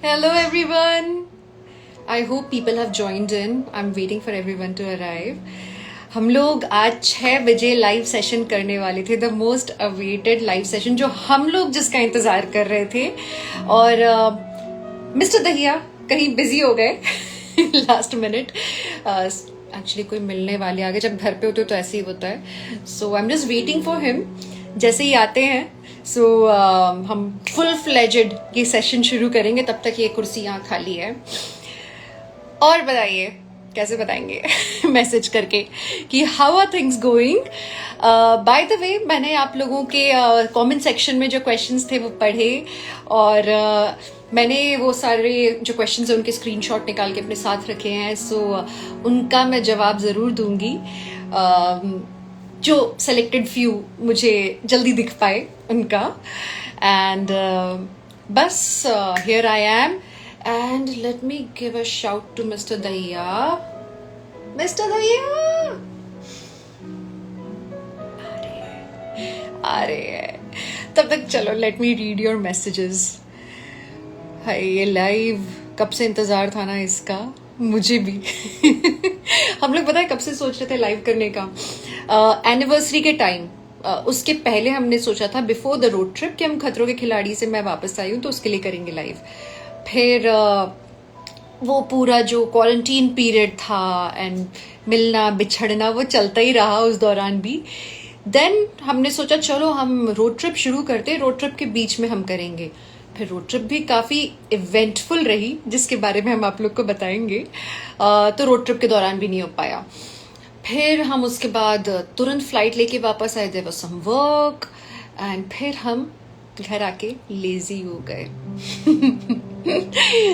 Hello everyone. I hope people have joined in. I'm waiting for everyone to arrive. हम लोग आज 6 बजे live session करने वाले थे, the most awaited live session जो हम लोग जिसका इंतजार कर रहे थे। और मिस्टर दहिया कहीं बिजी हो गए लास्ट मिनट। एक्चुअली कोई मिलने वाले आ गए, जब घर पे होते हो तो ऐसे ही होता है। So I am just waiting for him. जैसे ही आते हैं हम फुल फ्लेजेड ये सेशन शुरू करेंगे, तब तक ये कुर्सी यहाँ खाली है। और बताइए कैसे बताएंगे मैसेज करके कि how are things going. By the way, मैंने आप लोगों के कमेंट सेक्शन में जो क्वेश्चंस थे वो पढ़े, और मैंने वो सारे जो क्वेश्चंस हैं उनके स्क्रीनशॉट निकाल के अपने साथ रखे हैं। सो उनका मैं जवाब ज़रूर दूंगी। जो सेलेक्टेड फ्यू मुझे जल्दी दिख पाए उनका। एंड बस here I am, and let me give a shout to mister Dahiya. Mister Dahiya अरे तब तक चलो let me read your messages. Hi, ये लाइव कब से इंतजार था ना इसका, मुझे भी हम लोग पता है कब से सोच रहे थे लाइव करने का। एनिवर्सरी के टाइम, उसके पहले हमने सोचा था बिफोर द रोड ट्रिप कि हम खतरों के खिलाड़ी से मैं वापस आई हूँ तो उसके लिए करेंगे लाइव। फिर वो पूरा जो क्वारंटीन पीरियड था एंड मिलना बिछड़ना वो चलता ही रहा उस दौरान भी। देन हमने सोचा चलो हम रोड ट्रिप शुरू करते, रोड ट्रिप के बीच में हम करेंगे। फिर रोड ट्रिप भी काफ़ी इवेंटफुल रही, जिसके बारे में हम आप लोग को बताएंगे। तो रोड ट्रिप के दौरान भी नहीं हो पाया। फिर हम उसके बाद तुरंत फ्लाइट लेके वापस आए, there was some work, and फिर हम घर आके लेजी हो गए।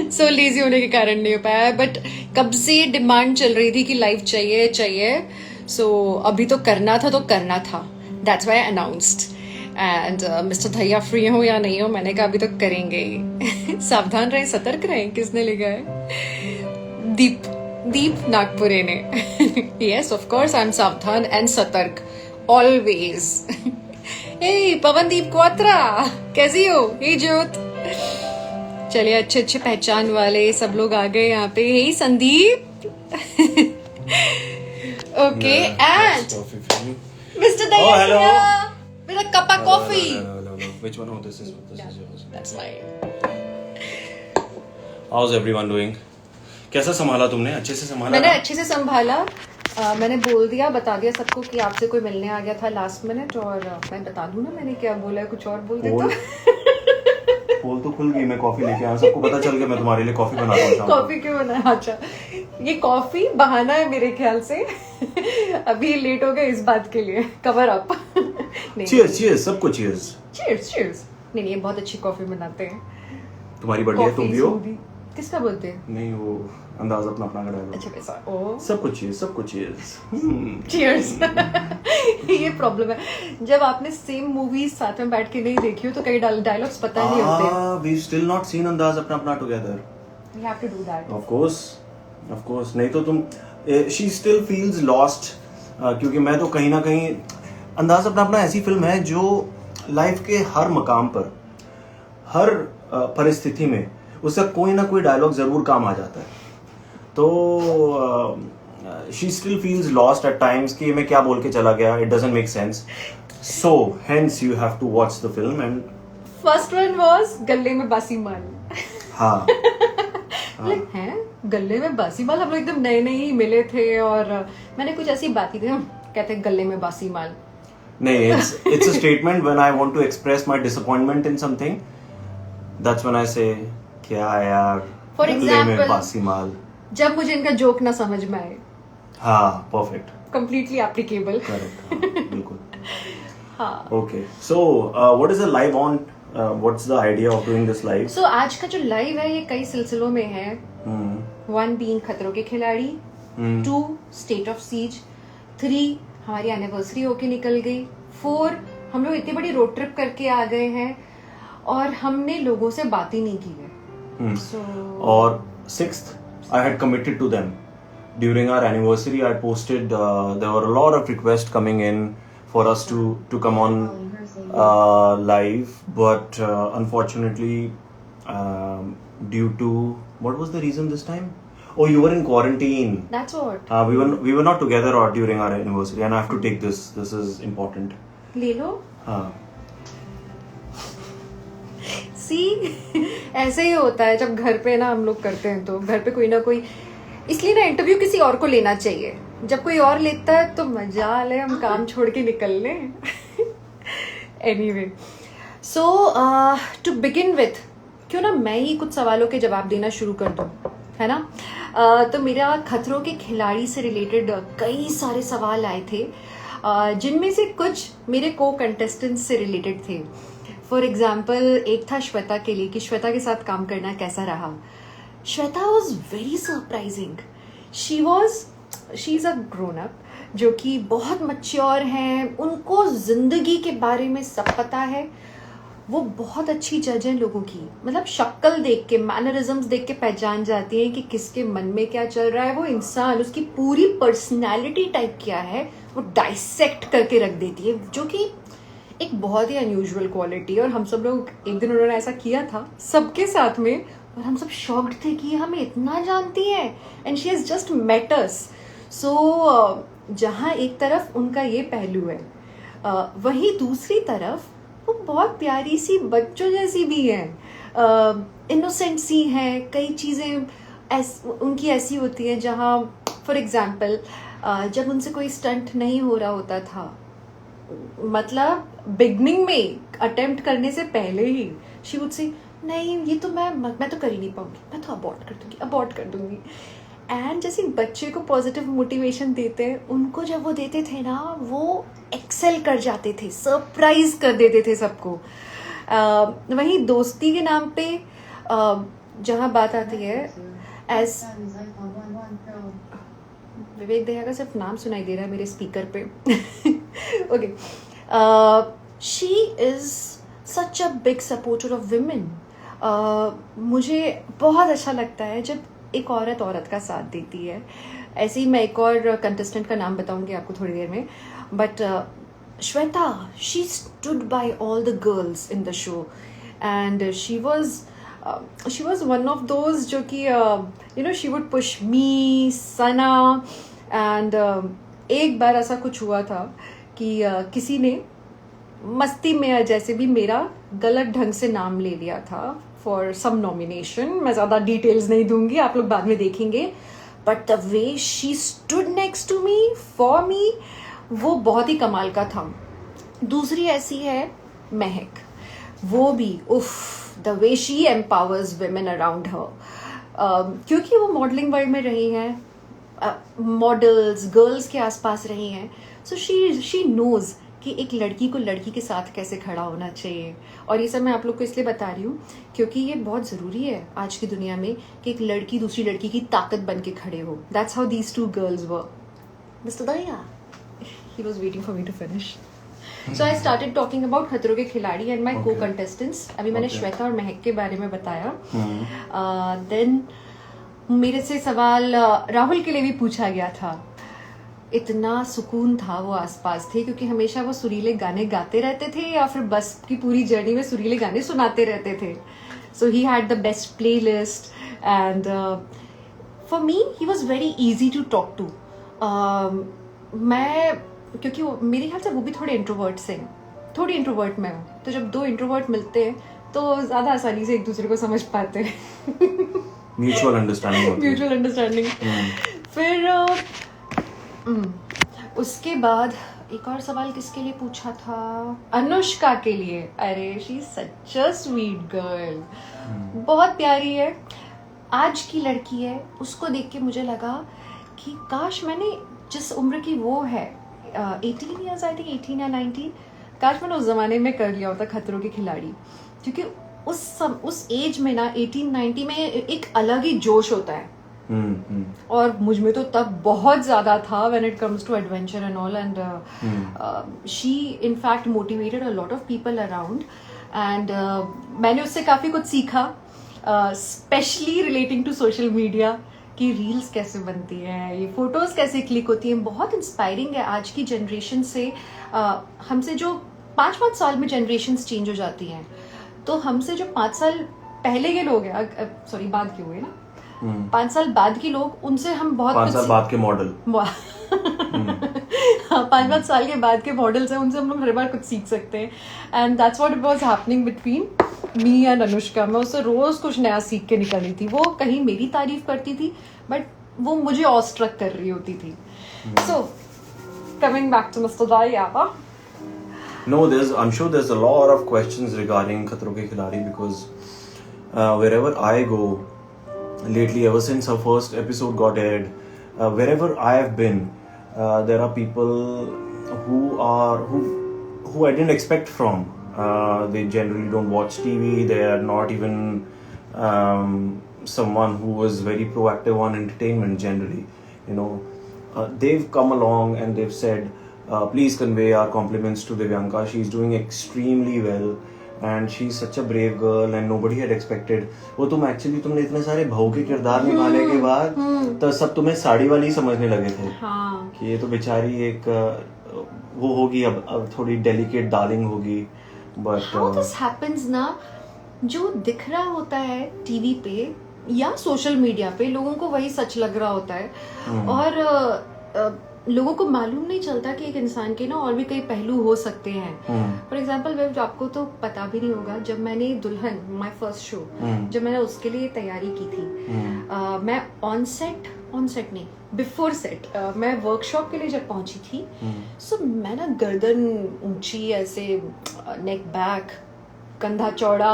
सो लेजी होने के कारण नहीं हो पाया, बट कब से डिमांड चल रही थी कि लाइव चाहिए चाहिए। सो अभी तो करना था, that's why I announced. And mister Dahiya free हो या नहीं हो, मैंने कहा अभी तो करेंगे ही। सावधान रहें, सतर्क रहें। किसने लिखा है? दीप नागपुरे ने। Yes of course I am सावधान एंड सतर्क ऑलवेज। हे पवनदीप क्वात्रा, कैसी हो? हे ज्योत, चलिए अच्छे पहचान वाले सब लोग आ गए यहाँ पे। Hey Sandeep. Okay, and mister Dahiya with a cup of coffee. No. Which one? Oh, this is yours. That's mine. How's everyone doing? कैसा संभाला तुमने? अच्छे से संभाला? मैंने अच्छे से संभाला। मैंने बता दिया सबको कि आपसे कोई मिलने आ गया था लास्ट मिनट। और मैं बता दूं ना मैंने क्या बोला है, कुछ और बोल देता। पोल तो खुल गई, मैं कॉफी लेके आया, सबको पता चल गया मैं तुम्हारे लिए कॉफी बनाता हूँ। कॉफी क्यों बनाया? अच्छा, ये कॉफी बहाना है मेरे ख्याल से। अभी लेट हो गए इस बात के लिए, कवर अप। चीयर्स, सबको चीयर्स। चीयर्स। नहीं, ये बहुत अच्छी कॉफी बनाते हैं। तुम्हारी बर्थडे है, तुम भी हो? किसका बर्थडे? नहीं, वो अंदाज अपना का डायलॉग। अच्छा वैसा। ओ, सबको चीयर्स। चीयर्स। ये प्रॉब्लम है, जब आपने सेम मूवी साथ में बैठ के नहीं देखी हो तो कई डायलॉग्स पता नहीं होते। वी स्टिल नॉट सीन अंदाज अपना together. We have to do that. Of course. नहीं तो तुम, शी स्टिल फील्स लॉस्ट। क्योंकि मैं तो कहीं ना कहीं, अंदाज अपना ऐसी फिल्म है जो लाइफ के हर मकाम पर, हर परिस्थिति में उसका कोई ना कोई डायलॉग जरूर काम आ जाता है। तो she still feels lost at times कि मैं क्या बोल के चला गया, it doesn't make sense. So hence you have to watch the film. And first one was गले में बासी माल। हाँ। हैं गले में बासी माल, हम लोग एकदम नए ही मिले थे और मैंने कुछ ऐसी बात की थी, कहते गले में बासी माल। नहीं, it's a statement when I want to express my disappointment in something. That's when I say, क्या यार, For गले में example, बासी माल। जब मुझे इनका जोक ना समझ में आए। हाँ, perfect. Completely applicable. Correct. हाँ, बिल्कुल। हाँ। Okay, so what is the live on? What's the idea of doing this live? So आज का जो लाइव है ये कई सिलसिलों में है। 1 being खतरों के खिलाड़ी, 2 स्टेट ऑफ सीज, 3 हमारी एनिवर्सरी होके निकल गई, 4 हम लोग इतनी बड़ी रोड ट्रिप करके आ गए हैं और हमने लोगों से बात ही नहीं की है। और 6th, I had committed to them. During our anniversary, I posted, there were a lot of requests coming in for us to come on live, but unfortunately due to, what was the reason this time? Oh, you were in quarantine. That's what. We were not together or during our anniversary, and I have to take this. This is important. ले लो. हाँ. See, ऐसे ही होता है जब घर पे ना हम लोग करते हैं, तो घर पे कोई ना कोई, इसलिए ना इंटरव्यू किसी और को लेना चाहिए. जब कोई और लेता है तो मजा ले, हम काम छोड़ के निकल लें. Anyway, so to begin with, क्यों ना मैं ही कुछ सवालों के जवाब देना शुरू कर दूं, है ना? तो मेरा खतरों के खिलाड़ी से रिलेटेड कई सारे सवाल आए थे, जिनमें से कुछ मेरे को कंटेस्टेंट्स से रिलेटेड थे. फॉर एग्जाम्पल, एक था श्वेता के लिए कि श्वेता के साथ काम करना कैसा रहा. Shweta was very surprising. She is a grown up जो कि बहुत मैच्योर हैं, उनको जिंदगी के बारे में सब पता है. वो बहुत अच्छी जज हैं लोगों की, मतलब शक्ल देख के, मैनरिज्म्स देख के पहचान जाती हैं कि किसके मन में क्या चल रहा है. वो इंसान, उसकी पूरी पर्सनालिटी टाइप क्या है, वो डाइसेक्ट करके रख देती है, जो कि एक बहुत ही अनयूजुअल क्वालिटी है. और हम सब लोग, एक दिन उन्होंने ऐसा किया था सबके साथ में, और हम सब शॉक्ड थे कि हमें इतना जानती है, and she has just met us. So जहाँ एक तरफ उनका ये पहलू है, वहीं दूसरी तरफ वो बहुत प्यारी सी बच्चों जैसी भी हैं, इनोसेंट सी हैं. कई चीज़ें उनकी ऐसी होती हैं जहाँ, फॉर एग्जाम्पल, जब उनसे कोई स्टंट नहीं हो रहा होता था, मतलब बिगनिंग में अटेम्प्ट करने से पहले ही शी वुड से, नहीं ये तो मैं तो कर ही नहीं पाऊंगी, मैं तो अबॉर्ट कर दूंगी. एंड जैसे बच्चे को पॉजिटिव मोटिवेशन देते हैं, उनको जब वो देते थे ना, वो एक्सेल कर जाते थे, सरप्राइज कर देते थे सबको. वहीं दोस्ती के नाम पे जहाँ बात आती है, एज विवेक दहिया का सिर्फ नाम सुनाई दे रहा है मेरे स्पीकर पे. Okay, she is such a big supporter of women. मुझे बहुत अच्छा लगता है जब एक औरत का साथ देती है. ऐसे ही मैं एक और कंटेस्टेंट का नाम बताऊंगी आपको थोड़ी देर में, but Shweta, she stood by all the girls in the show, and she was one of those जो कि she would push me, Sana. And एक बार ऐसा कुछ हुआ था कि किसी ने मस्ती में जैसे भी मेरा गलत ढंग से नाम ले लिया था फॉर सम नॉमिनेशन. मैं ज़्यादा डिटेल्स नहीं दूंगी, आप लोग बाद में देखेंगे. But the way she stood next to me, for me, वो बहुत ही कमाल का था. दूसरी ऐसी है महक. वो भी the way she empowers women around her, क्योंकि वो मॉडलिंग वर्ल्ड में रही हैं, मॉडल्स, गर्ल्स के आसपास रही हैं. सो शी नोज कि एक लड़की को लड़की के साथ कैसे खड़ा होना चाहिए. और ये सब मैं आप लोग को इसलिए बता रही हूँ क्योंकि ये बहुत ज़रूरी है आज की दुनिया में कि एक लड़की दूसरी लड़की की ताकत बन के खड़े हो. That's how these two girls were. Mister Dahiya, he was waiting for me to finish. So I started talking about Khatron Ke खिलाड़ी एंड माई को कंटेस्टेंट्स. अभी मैंने श्वेता और महक के बारे में बताया. देन मेरे से सवाल राहुल के लिए भी पूछा गया था. इतना सुकून था वो आसपास थे, क्योंकि हमेशा वो सुरीले गाने गाते रहते थे या फिर बस की पूरी जर्नी में सुरीले गाने सुनाते रहते थे. So he had the best playlist, and for me he was very easy to talk to. मैं, क्योंकि मेरे ख्याल से वो भी थोड़े इंट्रोवर्ट्स हैं, थोड़ी इंट्रोवर्ट मैं हूँ, तो जब दो इंट्रोवर्ट मिलते हैं तो ज़्यादा आसानी से एक दूसरे को समझ पाते हैं. Mutual understanding. फिर उसके बाद एक और सवाल किसके लिए पूछा था? अनुष्का के लिए. अरे she is such a sweet girl, बहुत प्यारी है, आज की लड़की है. उसको देख के मुझे लगा कि काश मैंने जिस उम्र की वो है, 18 ईयर्स, आई थिंक 18 या 19, काश मैंने उस जमाने में कर लिया होता खतरों के खिलाड़ी. क्योंकि उस एज में ना 18-19 में एक अलग ही जोश होता है. और मुझ में तो तब बहुत ज़्यादा था when it comes to adventure and all, and she in fact motivated a lot of people around, and मैंने उससे काफ़ी कुछ सीखा, specially relating to social media, कि रील्स कैसे बनती हैं, ये फोटोज़ कैसे क्लिक होती हैं. बहुत इंस्पायरिंग है आज की जनरेशन से. हमसे जो 5-5 साल में जनरेशन्स चेंज हो जाती हैं, तो हमसे जो 5 साल पहले के लोग हैं, सॉरी बाद के हुए ना, 5 साल बाद के लोग, उनसे हम बहुत 5 साल बाद के मॉडल। हाँ, 5 साल के बाद के मॉडल्स हैं, उनसे हम लोग हर बार कुछ सीख सकते हैं. And that's what was happening between me and Anushka. मैं उससे रोज कुछ नया सीख के निकल रही थी. वो कहीं मेरी तारीफ करती थी बट वो मुझे ऑस्ट्रक कर रही होती थी. So coming back to mister दायाबा. No, I'm sure there's a lot of questions regarding Khatron Ke Khiladi because wherever I go lately, ever since her first episode got aired, wherever I have been, there are people who I didn't expect from. They generally don't watch TV. They are not even someone who was very proactive on entertainment generally. You know, they've come along and they've said, please convey our compliments to Divyanka. She's doing extremely well and she's such a brave girl and nobody had expected. वो तुमने इतने सारे बहू के किरदार निभाने के बाद तो सब तुम्हें साड़ी वाली ही समझने लगे थे. हाँ. कि ये तो बेचारी एक वो होगी, अब थोड़ी डेलिकेट डार्लिंग होगी. बट हाउ दिस हैपेंस ना, जो दिख रहा होता है टीवी पे या सोशल मीडिया पे, लोगों को वही सच लग रहा होता है. और लोगों को मालूम नहीं चलता कि एक इंसान के ना और भी कई पहलू हो सकते हैं. फॉर एग्जाम्पल, आपको तो पता भी नहीं होगा, जब मैंने दुल्हन, माय फर्स्ट शो, जब मैंने उसके लिए तैयारी की थी, मैं ऑन सेट नहीं, बिफोर सेट, मैं वर्कशॉप के लिए जब पहुंची थी, सो मैं ना गर्दन ऊंची ऐसे, नेक बैक, कंधा चौड़ा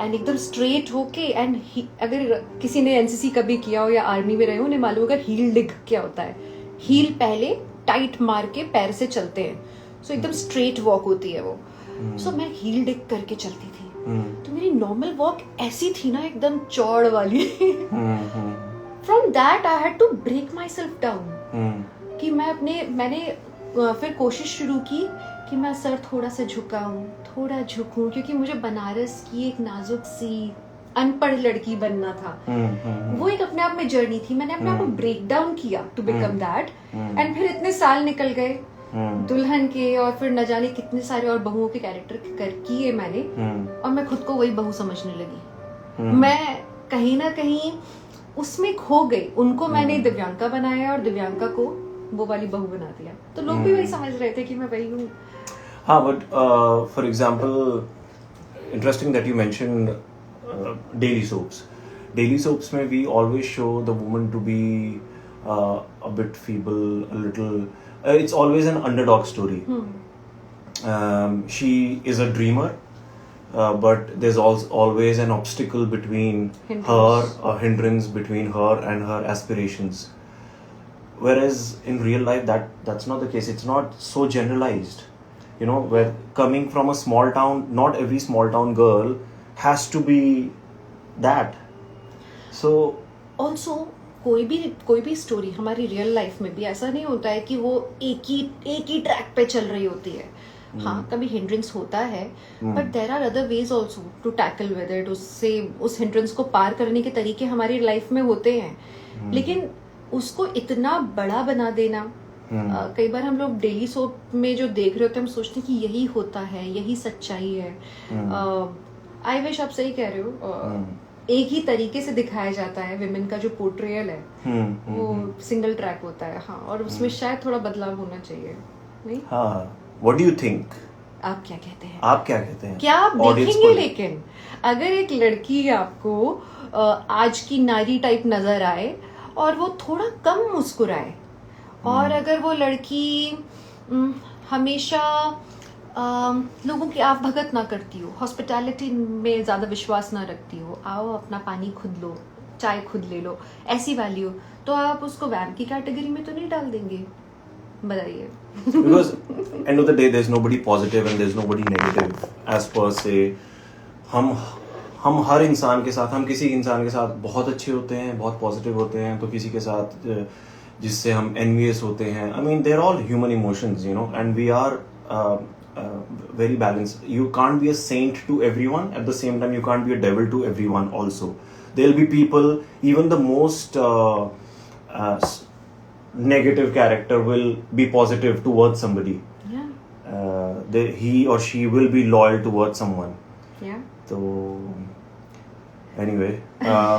एंड एकदम स्ट्रेट होके. एंड अगर किसी ने एनसीसी कभी किया हो या आर्मी में रहे हो, उन्हें मालूम होगा हील डिग क्या होता है. हील पहले टाइट मार के पैर से चलते हैं, सो एकदम स्ट्रेट वॉक होती है वो. सो मैं हील डिग करके चलती थी, तो मेरी नॉर्मल वॉक ऐसी थी ना, एकदम चौड़ वाली. From that I had to break myself down कि मैंने फिर कोशिश शुरू की कि मैं सर थोड़ा सा झुकाऊं, थोड़ा झुकूं, क्योंकि मुझे बनारस की एक नाजुक सी अनपढ़ लड़की बनना था. वो एक अपने आप में जर्नी थी. मैंने अपने आप को ब्रेक डाउन किया टू बिकम दैट. एंड फिर इतने साल निकल गए दुल्हन के, और फिर न जाने कितने सारे और बहुओं के कैरेक्टर किए मैंने, और मैं खुद को वही बहू समझने लगी. मैं कहीं ना कहीं उसमें खो गई. उनको मैंने दिव्यांका बनाया और दिव्यांका को वो वाली बहू बना दिया, तो लोग भी वही समझ रहे थे कि मैं वही हूँ. हाँ, but for example, interesting that you mentioned daily soaps mein we always show the woman to be a bit feeble, a little, it's always an underdog story. She is a dreamer, but there's always an obstacle between a hindrance between her and her aspirations, whereas in real life that's not the case. It's not so generalized, you know, where coming from a small town, not every small town girl has to be that. So also कोई भी story हमारी real life में भी ऐसा नहीं होता है कि वो एक ही ट्रैक पे चल रही होती है. हाँ, कभी हिंड्रेंस होता है, but there are other ways also to tackle with it. उस हिंड्रेंस को पार करने के तरीके हमारी लाइफ में होते हैं, लेकिन उसको इतना बड़ा बना देना, कई बार हम लोग डेली सोप में जो देख रहे होते हैं, हम सोचते हैं कि यही होता है, यही सच्चाई है. आई विश, आप सही कह रहे हो, एक ही तरीके से दिखाया जाता है. विमेन का जो पोर्ट्रेयल है वो सिंगल ट्रैक होता है. हाँ, और उसमें शायद थोड़ा बदलाव होना चाहिए. नहीं? हाँ, व्हाट डू यू थिंक? आप क्या कहते हैं? क्या आप देखेंगे? लेकिन अगर एक लड़की आपको आज की नारी टाइप नजर आए और वो थोड़ा कम मुस्कुराए, और अगर वो लड़की हमेशा लोगों की आव भगत ना करती हो, हॉस्पिटैलिटी में ज्यादा विश्वास ना रखती हो, आओ अपना पानी खुद लो, चाय खुद ले लो, ऐसी वाली हो, तो आप उसको वैम की कैटेगरी में तो नहीं डाल देंगे? बताइए. Because end of the day there's nobody positive and there's nobody negative as per se. हम हर इंसान के साथ, हम किसी इंसान के साथ बहुत अच्छे होते हैं, बहुत पॉजिटिव होते हैं, तो किसी के साथ जिससे हम envious होते हैं. I mean they're all human emotions, you know, and we are very balanced. You can't be a saint to everyone, at the same time you can't be a devil to everyone also. There'll be people, even the most negative character will be positive towards somebody. He or she will be loyal towards someone. Yeah. So anyway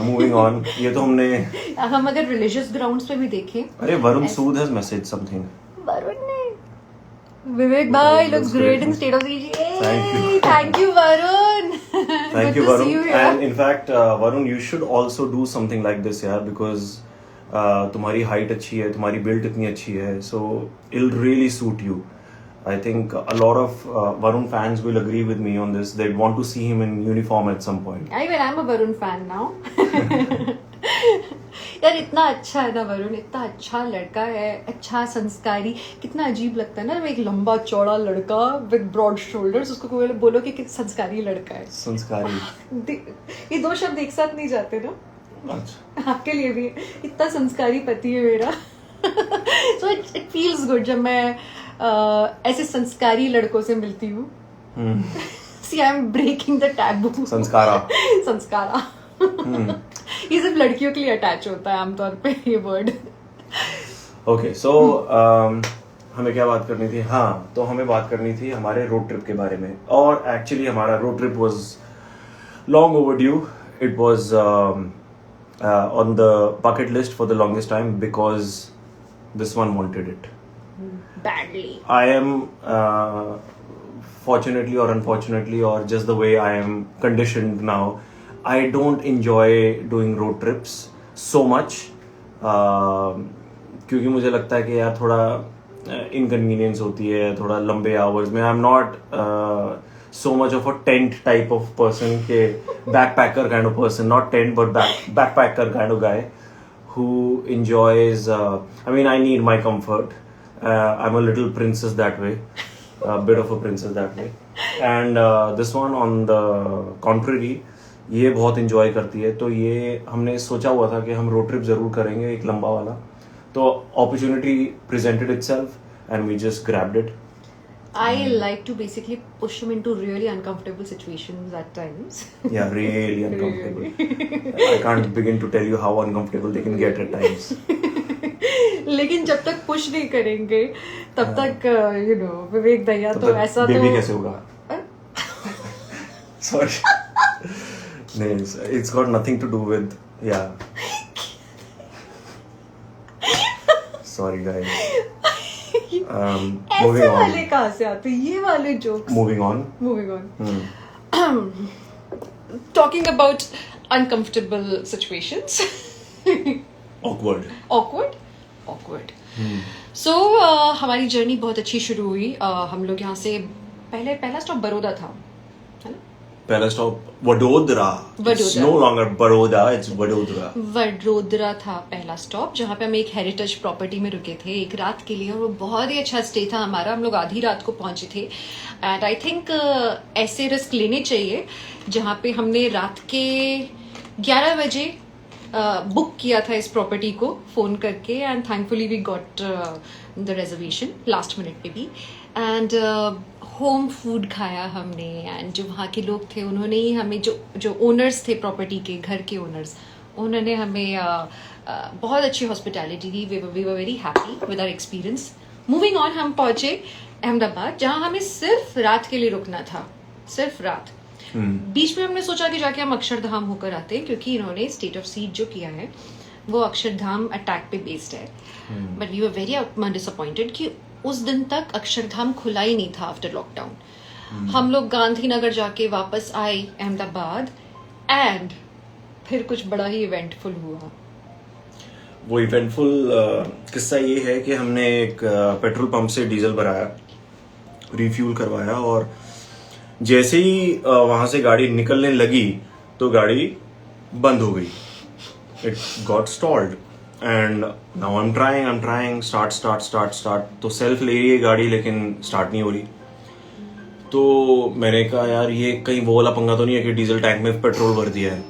moving on, ये तो हमने हम अगर religious grounds पे भी देखें, अरे वरुण सूद has message something. Varun ने विवेक भाई Looks looks great in great. state of CG. Thank you. Thank you, Varun. Thank you, Good to Varun. see you here. And in fact, Varun, you should also do something like this, यार, because तुम्हारी height अच्छी है, तुम्हारी build इतनी अच्छी है, so it'll really suit you. I think a lot of Varun fans will agree with me on this. They want to see him in uniform at some point. Even I'm a Varun fan now. यार इतना अच्छा है ना वरुण, इतना अच्छा लड़का है, अच्छा संस्कारी. कितना अजीब लगता है ना एक लंबा चौड़ा लड़का विद ब्रॉड शोल्डर्स, उसको कोई बोलो कि संस्कारी लड़का है. संस्कारी, ये दो शब्द एक साथ नहीं जाते ना. अच्छा, आपके लिए भी इतना संस्कारी पति है मेरा. सो इट फील्स गुड जब मैं ऐसे संस्कारी लड़कों से मिलती हूँ. See I am breaking the taboo. संस्कारा ये सिर्फ लड़कियों के लिए अटैच होता है आमतौर पे ये वर्ड. ओके, सो हमें क्या बात करनी थी? हाँ, तो हमें बात करनी थी हमारे रोड ट्रिप के बारे में. और एक्चुअली हमारा road trip was long overdue. It was on the bucket list for the longest time because this one wanted it badly. I am fortunately or unfortunately or just the way I am conditioned now, I don't enjoy doing road trips so much क्योंकि मुझे लगता है कि यार थोड़ा inconvenience होती है, थोड़ा लंबे hours में. I'm not so much of a tent type of person के backpacker kind of person, not tent but backpacker kind of guy who enjoys I mean I need my comfort. I'm a little princess that way, a bit of a princess that way. And this one on the contrary, ये बहुत enjoy करती है. तो ये हमने सोचा हुआ था कि हम road trip जरूर करेंगे एक लंबा वाला. तो opportunity presented itself and we just grabbed it. I like to basically push them into really uncomfortable situations at times. Yeah, really uncomfortable. I can't begin to tell you how uncomfortable they can get at times. लेकिन जब तक push नहीं करेंगे तब तक you know विवेक भैया तो ऐसा तो बेबी कैसे होगा? Sorry. नहीं, it's got nothing to do with sorry guys. ऐसे वाले कहाँ से आते ये वाले jokes? Moving on. Talking about uncomfortable situations. Awkward. So हमारी जर्नी बहुत अच्छी शुरू हुई. हम लोग यहाँ से पहला स्टॉप बड़ौदा था, है ना? पहला stop Vadodara. It's no longer Baroda, it's Vadodara. Vadodara था पहला स्टॉप, जहाँ पे हम एक हेरिटेज प्रॉपर्टी में रुके थे एक रात के लिए. और वो बहुत ही अच्छा स्टे था हमारा. हम लोग आधी रात को पहुंचे थे. एंड आई थिंक ऐसे रिस्क लेने चाहिए जहाँ पे हमने रात के 11 बजे बुक किया था इस प्रॉपर्टी को फोन करके. And thankfully we got the reservation last minute पे भी. एंड होम फूड खाया हमने. एंड जो वहाँ के लोग थे उन्होंने ही हमें जो ओनर्स थे प्रॉपर्टी के, घर के ओनर्स, उन्होंने हमें बहुत अच्छी हॉस्पिटैलिटी दी. We were very happy with our experience. Moving on, हम पहुंचे अहमदाबाद जहाँ हमें सिर्फ रात के लिए रुकना था, सिर्फ रात. बीच में हमने सोचा कि जाके हम अक्षरधाम होकर आते हैं क्योंकि इन्होंने स्टेट ऑफ सीज जो किया है वो अक्षरधाम अटैक पे बेस्ड है. But we were very disappointed कि उस दिन तक अक्षरधाम खुला ही नहीं था आफ्टर लॉकडाउन. हम लोग गांधीनगर जाके वापस आए अहमदाबाद एंड फिर कुछ बड़ा ही इवेंटफुल हुआ. वो इवेंटफुल किस्सा ये है कि हमने एक पेट्रोल पंप से डीजल भराया, रिफ्यूल करवाया और जैसे ही वहां से गाड़ी निकलने लगी तो गाड़ी बंद हो गई. It got stalled and now I am trying start. तो सेल्फ ले रही है गाड़ी लेकिन स्टार्ट नहीं हो रही. तो मैंने कहा यार ये कहीं वो वाला पंगा तो नहीं है कि डीजल टैंक में पेट्रोल भर दिया है.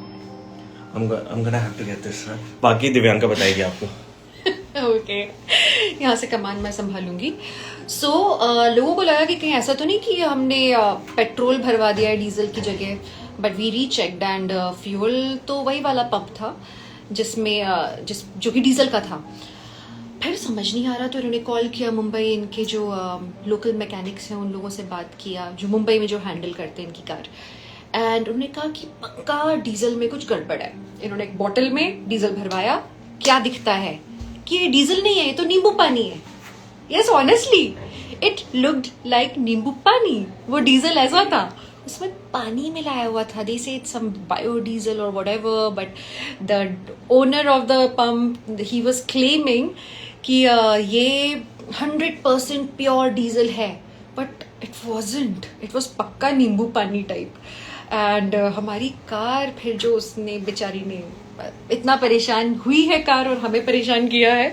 I'm gonna have to get this right. बाकी दिव्यांका बताएगी आपको. ओके, यहाँ से कमान मैं संभालूंगी. सो लोगों को लगा कि कहीं ऐसा तो नहीं कि हमने पेट्रोल भरवा दिया है डीजल की जगह. बट वी रीचेक्ड एंड फ्यूल तो वही वाला पंप था जिसमें जो कि डीजल का था. फिर समझ नहीं आ रहा तो इन्होंने कॉल किया मुंबई. इनके जो लोकल मैकेनिक्स हैं उन लोगों से बात किया जो मुंबई में जो हैंडल करते हैं इनकी कार. एंड उन्होंने कहा कि पक्का डीजल में कुछ गड़बड़ है। इन्होंने एक बॉटल में डीजल भरवाया, क्या दिखता है कि ये डीजल नहीं है, ये तो नींबू पानी है। Yes, honestly it looked like नींबू पानी। वो डीजल ऐसा था, उसमें पानी मिलाया हुआ था। दे से इट्स सम बायोडीजल और whatever, but the owner of the pump he was claiming कि ये 100% प्योर डीजल है, but it wasn't, it was पक्का नींबू पानी टाइप। एंड हमारी कार फिर जो उसने बेचारी ने इतना परेशान हुई है कार और हमें परेशान किया है।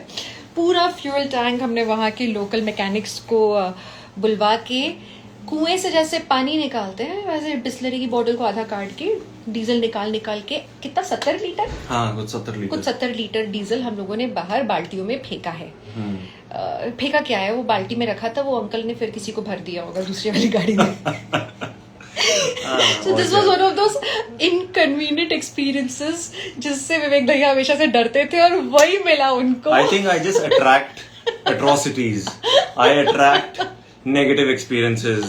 पूरा फ्यूल टैंक हमने वहाँ के लोकल मैकेनिक्स को बुलवा के कुएं से जैसे पानी निकालते हैं वैसे बिस्लरी की बोतल को आधा काट के डीजल निकाल के कितना 70 लीटर, हाँ कुछ 70 लीटर डीजल हम लोगों ने बाहर बाल्टियों में फेंका है। फेंका क्या है, वो बाल्टी में रखा था, वो अंकल ने फिर किसी को भर दिया होगा दूसरी वाली गाड़ी में। So this was one of those inconvenient experiences जिससे विवेक भैया हमेशा से डरते थे और वही मिला उनको। I think I just attract atrocities. I attract negative experiences,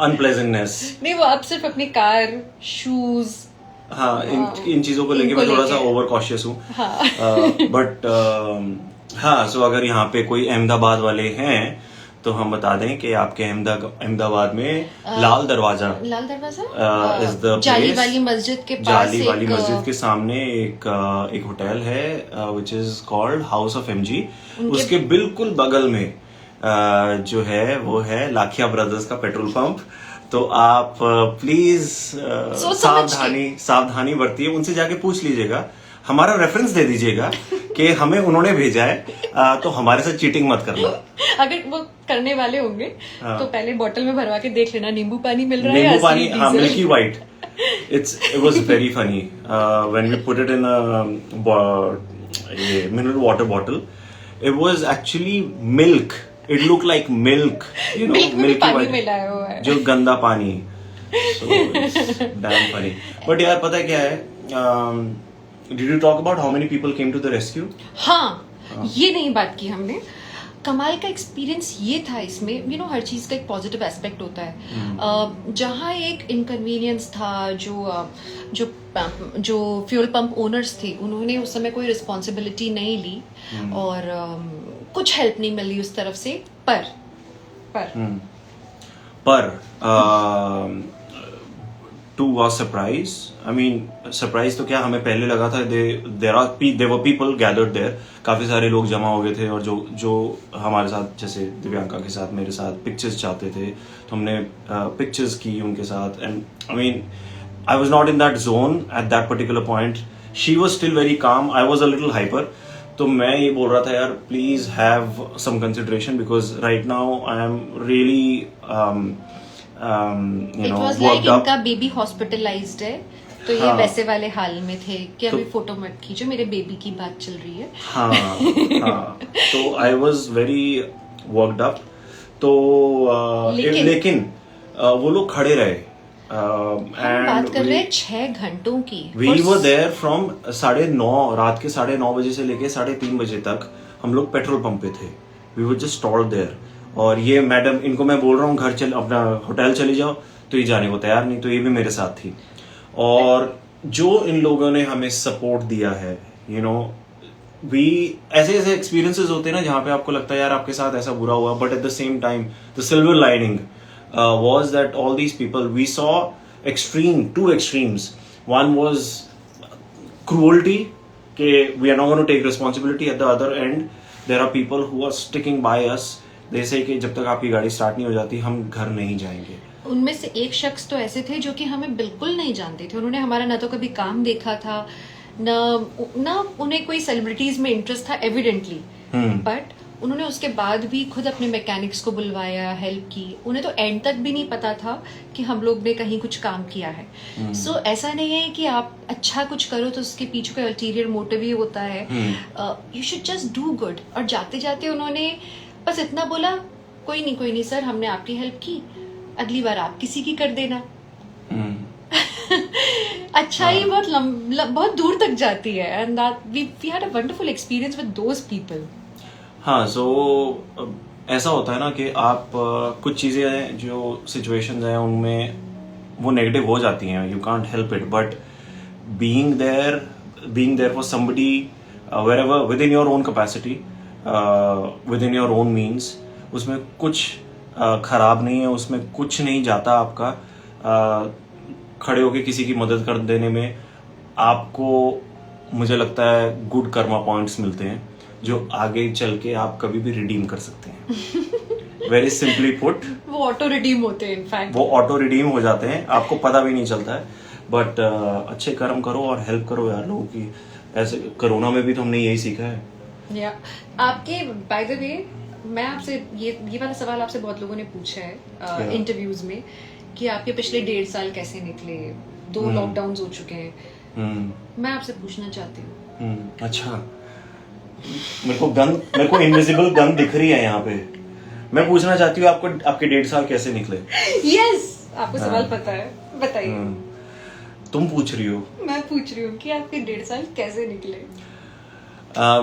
unpleasantness. नहीं, वो अब सिर्फ अपनी कार, शूज, हाँ इन चीजों को लेके मैं थोड़ा सा ओवर कॉशियस हूँ। बट हाँ, सो अगर यहाँ पे कोई अहमदाबाद वाले हैं तो हम बता दें कि आपके अहमदाबाद में लाल दरवाजा इज द जाली वाली मस्जिद के पास, जाली वाली मस्जिद के सामने एक होटल है which is called house of MG. उसके बिल्कुल बगल में जो है वो है लाखिया ब्रदर्स का पेट्रोल पंप। तो आप प्लीज सावधानी बरतिए, उनसे जाके पूछ लीजिएगा, हमारा रेफरेंस दे दीजिएगा कि हमें उन्होंने भेजा है, तो हमारे साथ चीटिंग मत करना। अगर वो करने वाले होंगे तो पहले बोतल में भरवा के देख लेना नींबू पानी मिल रहा है, नींबू पानी, हाँ milky white. It was very funny when we put it in a mineral water bottle. It was actually milk. It looked like milk, you know, milky पानी मिलाया हुआ है, जो गंदा पानी। So it's damn funny. But यार पता है क्या है? Did you talk about how many people came to the rescue? हाँ, ये नहीं बात की हमने। कमाल का एक्सपीरियंस ये था इसमें, यू नो, हर चीज का एक पॉजिटिव एस्पेक्ट होता है। जहाँ एक इनकन्वीनियंस था, जो फ्यूल पंप ओनर्स थे उन्होंने उस समय कोई रिस्पॉन्सिबिलिटी नहीं ली और कुछ हेल्प नहीं मिली उस तरफ से। पर to was surprise. I mean surprise तो क्या, हमें पहले लगा था there were people gathered there, काफी सारे लोग जमा हो गए थे और जो हमारे साथ, जैसे दिव्यांका के साथ, मेरे साथ पिक्चर्स चाहते थे, तो हमने पिक्चर्स की उनके साथ। And I mean I was not in that zone at that particular point. She was still very calm, I was a little hyper. तो मैं ये बोल रहा था, यार please have some consideration because right now I am really you know, worked up. इनका baby hospitalised है, तो ये वैसे वाले हाल में थे कि अभी फोटो मत खींचो, मेरे बेबी की बात चल रही है। हाँ, तो I was very worked up. तो लेकिन वो लोग खड़े रहे। बात कर रहे हैं 6 घंटों की। वी वर देयर फ्रॉम 9:30 रात के 9:30 बजे से लेके 3:30 बजे तक हम लोग पेट्रोल पंप पे थे। We were just stalled there. और ये मैडम, इनको मैं बोल रहा हूँ घर चल, अपना होटल चली जाओ, तो ये जाने को तैयार नहीं। तो ये भी मेरे साथ थी। और जो इन लोगों ने हमें सपोर्ट दिया है, यू नो, ऐसे एक्सपीरियंसेस होते हैं ना जहाँ पे आपको लगता है यार आपके साथ ऐसा बुरा हुआ, but at the same time the silver lining was that all these people, we saw two extremes. One was cruelty, we are not going to take responsibility. At the other end there are people who are sticking by us. They say कि जब तक आपकी गाड़ी start नहीं हो जाती हम घर नहीं जाएंगे। उनमें से एक शख्स तो ऐसे थे जो कि हमें बिल्कुल नहीं जानते थे। उन्होंने हमारा ना तो कभी काम देखा था, ना उन्हें कोई सेलिब्रिटीज में इंटरेस्ट था एविडेंटली, बट उन्होंने उसके बाद भी खुद अपने मैकेनिक्स को बुलवाया, हेल्प की। उन्हें तो एंड तक भी नहीं पता था कि हम लोग ने कहीं कुछ काम किया है। सो ऐसा नहीं है कि आप अच्छा कुछ करो तो उसके पीछे का अल्टीरियर मोटिव ही होता है। You should just do good. और जाते जाते उन्होंने बस इतना बोला, कोई नहीं सर, हमने आपकी हेल्प की, अगली बार आप किसी की कर देना। अच्छा, ये बहुत दूर तक जाती है। And we had a wonderful experience with those people. हाँ, सो ऐसा होता है ना कि आप कुछ चीज़ें हैं, जो सिचुएशंस हैं, उनमें वो नेगेटिव हो जाती हैं, you can't help it, but being there for somebody wherever within your own capacity, within your own means, उसमें कुछ खराब नहीं है, उसमें कुछ नहीं जाता आपका। खड़े होके किसी की मदद कर देने में आपको, मुझे लगता है, गुड कर्मा पॉइंट्स मिलते हैं जो आगे चल के आप कभी भी रिडीम कर सकते हैं। वेरी सिंपली पुट, वो ऑटो रिडीम होते हैं, इनफैक्ट वो ऑटो रिडीम हो जाते हैं, आपको पता भी नहीं चलता है। बट अच्छे कर्म करो और हेल्प करो यार लोगों की। ऐसे कोरोना में भी तो हमने यही सीखा है। या आपके, बाय द वे, मैं आपसे ये वाला सवाल आपसे बहुत लोगों ने पूछा है इंटरव्यूज में कि आपके पिछले 1.5 साल कैसे निकले, 2 लॉकडाउन्स हो चुके हैं। मैं आपसे पूछना चाहती हूँ। अच्छा, मेरे को इनविजिबल गन दिख रही है यहाँ पे। मैं पूछना चाहती हूँ आपको, आपके 1.5 साल कैसे निकले? यस, आपको सवाल पता है, बताइए। तुम पूछ रही हो? मैं पूछ रही हूँ कि आपके 1.5 साल कैसे निकले।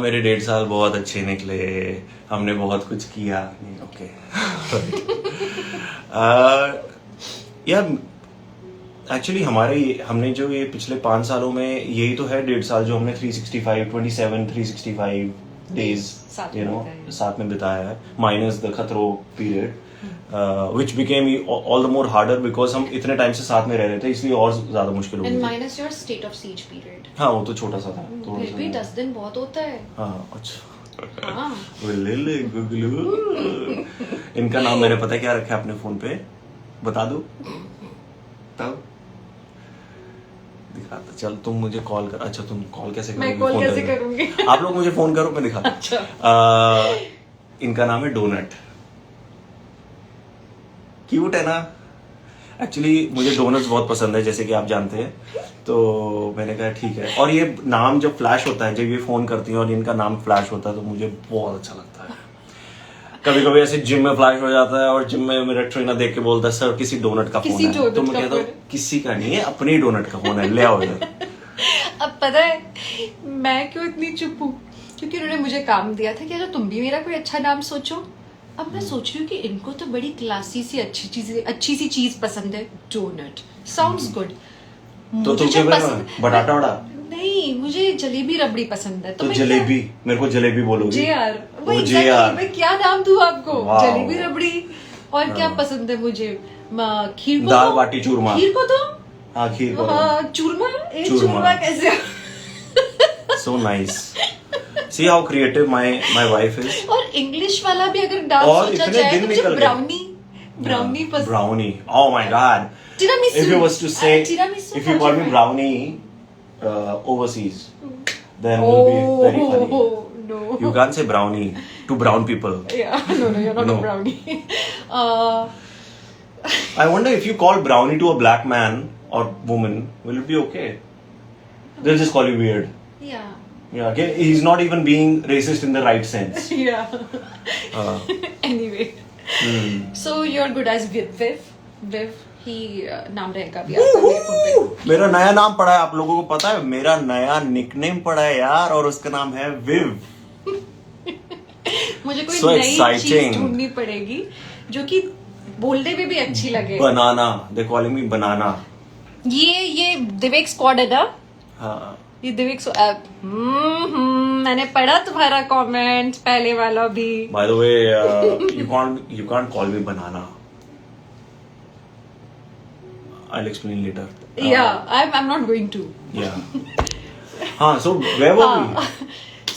मेरे 1.5 साल बहुत अच्छे निकले, हमने बहुत कुछ किया। ओके यार, एक्चुअली हमने जो ये पिछले 5 सालों में, यही तो है 1.5 साल जो हमने 365 डेज साथ में बिताया है, माइनस द खतरो period, which became all the more harder because हम इतने टाइम से साथ में रह रहे थे, इसलिए और ज्यादा मुश्किल हो गई। And minus your state of siege period। हाँ, वो तो छोटा सा था। फिर भी 10 दिन बहुत होता है। हाँ, अच्छा। हाँ। इनका नाम मैंने पता क्या रखा है अपने फोन पे, बता दूं? तब दिखाता। चल, तुम मुझे कॉल कर। अच्छा, तुम कॉल कैसे करोगे? मैं कॉल कैसे करूंगी? आप लोग मुझे फोन करो, मैं दिखाता। अच्छा। इनका नाम है डोनट। क्यूट है ना? एक्चुअली मुझे डोनट्स बहुत पसंद है, जैसे कि आप जानते हैं, तो मैंने कहा ठीक है। और ये नाम जब फ्लैश होता है, जब ये फोन करती हैं और इनका नाम फ्लैश होता है, तो मुझे बहुत अच्छा लगता है। कभी कभी ऐसे जिम में फ्लैश हो जाता है और जिम में मेरा ट्रेनर देख के बोलता है, सर किसी डोनट का फोन है, तो मैं कहता हूँ किसी का नहीं है, अपने डोनट का फोन है, ले आओ इधर। अब पता है मैं क्यों इतनी चुप हूँ? क्योंकि उन्होंने मुझे काम दिया था कि अगर तुम भी मेरा कोई अच्छा नाम सोचो। अब मैं सोच रही हूँ कि इनको तो बड़ी क्लासी सी अच्छी सी चीज पसंद है, डोनट। Sounds good. तो तुम क्या पसंद? बटाटा वड़ा? नहीं, मुझे जलेबी रबड़ी पसंद है। तो जलेबी, मेरे को जलेबी बोलोगी? JR। मैं क्या नाम दूँ आपको? जलेबी रबड़ी। और क्या पसंद है मुझे? खीर को, दाल बाटी चूरमा। खीर को तो हाँ, खीर को चूरमा कैसे? So nice. See how creative my wife is. और इंग्लिश वाला भी अगर नाम सोचा जाए तो मुझे ब्राउनी पसंद। Brownie, oh my god. Tiramisu. If you was to say, tiramisu if you call me brownie overseas, then it will be very funny. No. You can't say brownie to brown people. Yeah, no, you're not a brownie. I wonder if you call brownie to a black man or woman, will it be okay? They'll just call you weird. Yeah. Yeah, okay. He's not even being racist in the right sense. Yeah. Anyway. So you're good as Viv. ही नाम रहेगा भी आपका मेरे phone पे। मेरा नया नाम पड़ा है, आप लोगों को पता है? मेरा नया निकनेम पड़ा है यार, और उसका नाम है विव। मुझे कोई नई चीज ढूंढनी पड़ेगी जो कि बोलने में भी अच्छी लगे। बनाना, दे कॉलिंग मी बनाना। ये दिवेक स्क्वाड है ना? हाँ, ये दिवेक मैंने पढ़ा तुम्हारा कमेंट पहले वाला भी। Bye the way, you can't call me banana. I'll explain later. Yeah, I'm not going to. Yeah. हाँ, so where were we?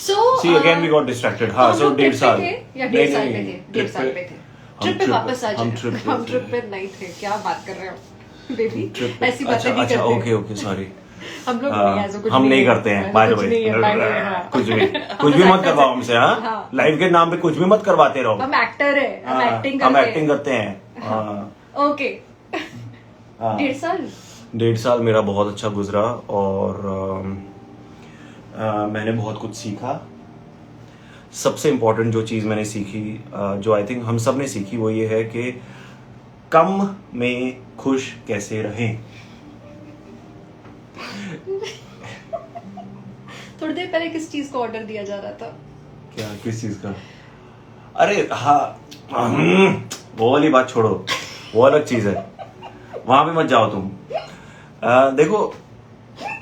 So see again we got distracted. हाँ, so 1.5 साल। या 1.5 साल पे थे। 1.5 साल पे थे। ट्रिप पे वापस आ जाए। हम ट्रिप पे नहीं थे। क्या बात कर रहे हो बेबी? ऐसी बातें नहीं करते। Okay sorry. हम लोग हम नहीं करते हैं, बाय द वे। कुछ भी मत करवाओ हमसे। हाँ, लाइफ के नाम पे कुछ भी मत करवाते रहो। हम एक्टर है, हम एक्टिंग करते हैं। ओके। 1.5 साल मेरा बहुत अच्छा गुजरा, और मैंने बहुत कुछ सीखा। सबसे इम्पोर्टेंट जो चीज़ मैंने सीखी, जो आई थिंक हम सब ने सीखी, वो ये है कि कम में खुश कैसे रहें। थोड़ी देर पहले किस चीज को ऑर्डर दिया जा रहा था? क्या, किस चीज का? अरे हाँ, वो वाली बात छोड़ो, वो अलग चीज है। वहां पे मत जाओ तुम। देखो,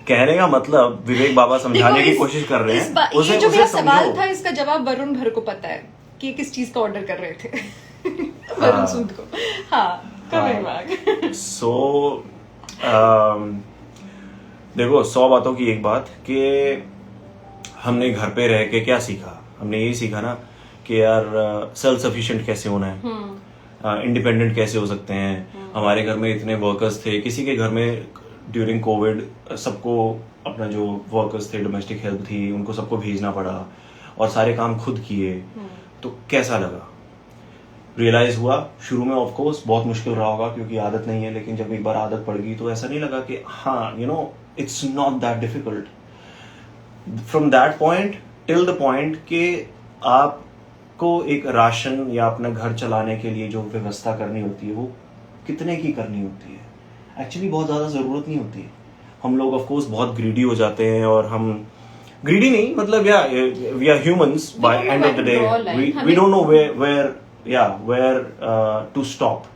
कहने का मतलब विवेक बाबा समझाने की कोशिश कर रहे हैं, ये जो मेरा सवाल था इसका जवाब वरुण भर को पता है कि किस चीज का ऑर्डर कर रहे थे। वरुण सूद को। हाँ, सो देखो, 100 बातों की एक बात कि हमने घर पे रह के क्या सीखा। हमने यही सीखा ना कि यार सेल्फ सफिशिएंट कैसे होना है, इंडिपेंडेंट कैसे हो सकते हैं। हमारे घर में इतने वर्कर्स थे, किसी के घर में ड्यूरिंग कोविड सबको अपना जो वर्कर्स थे, डोमेस्टिक हेल्प थी, उनको सबको भेजना पड़ा और सारे काम खुद किए। तो कैसा लगा, रियलाइज हुआ। शुरू में ऑफ कोर्स बहुत मुश्किल रहा होगा क्योंकि आदत नहीं है, लेकिन जब एक बार आदत पड़ गई तो ऐसा नहीं लगा कि हाँ you know it's not that difficult. From that point till the point कि आपको एक राशन या अपना घर चलाने के लिए जो व्यवस्था करनी होती है वो कितने की करनी होती है, एक्चुअली बहुत ज़्यादा ज़रूरत नहीं होती है। हम लोग ऑफ कोर्स बहुत ग्रीडी हो जाते हैं, और हम ग्रीडी नहीं मतलब we are humans by end of the day, we don't know where to stop,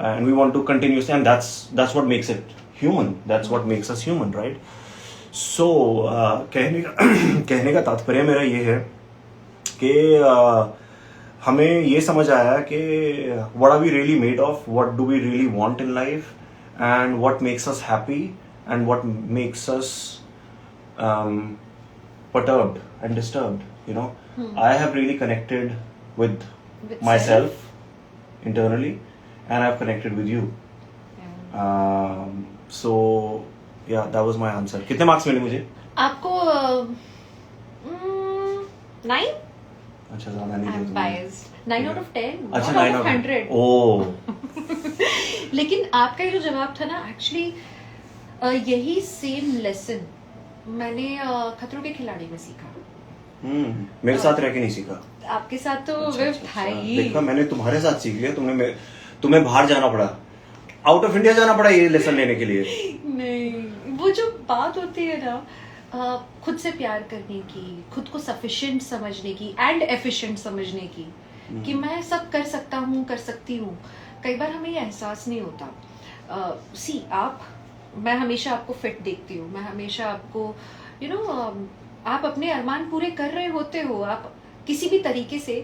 and we want to continuously, and that's what makes it human, that's what makes us human, right? So कहने का तात्पर्य मेरा ये है कि हमें ये समझ आया कि what are we really made of, what do we really want in life, and what makes us happy and what makes us perturbed and disturbed, you know. I have really connected with myself internally, and I've connected with you. So yeah, that was my answer. कितने marks मिले मुझे? आपको 9? अच्छा, ज्यादा नहीं I'm biased. 9 out of 10. अच्छा, 9 9 out of 100. ओह लेकिन आपका ये जो जवाब था ना, एक्चुअली यही सेम लेसन मैंने खतरों के खिलाड़ी में सीखा। मेरे साथ रह के नहीं सीखा। आपके साथ तो अच्छा, था ही। देखा, मैंने तुम्हारे साथ सीख लिया, तुम्हें बाहर जाना पड़ा, आउट ऑफ इंडिया जाना पड़ा ये लेसन लेने के लिए। नहीं, वो जो बात होती है ना, खुद से प्यार करने की, खुद को सफिशिएंट समझने की एंड एफिशिएंट समझने की, कि मैं सब कर सकता हूँ, कर सकती हूँ। कई बार हमें ये एहसास नहीं होता। मैं हमेशा आपको फिट देखती हूँ, मैं हमेशा आपको आप अपने अरमान पूरे कर रहे होते हो, आप किसी भी तरीके से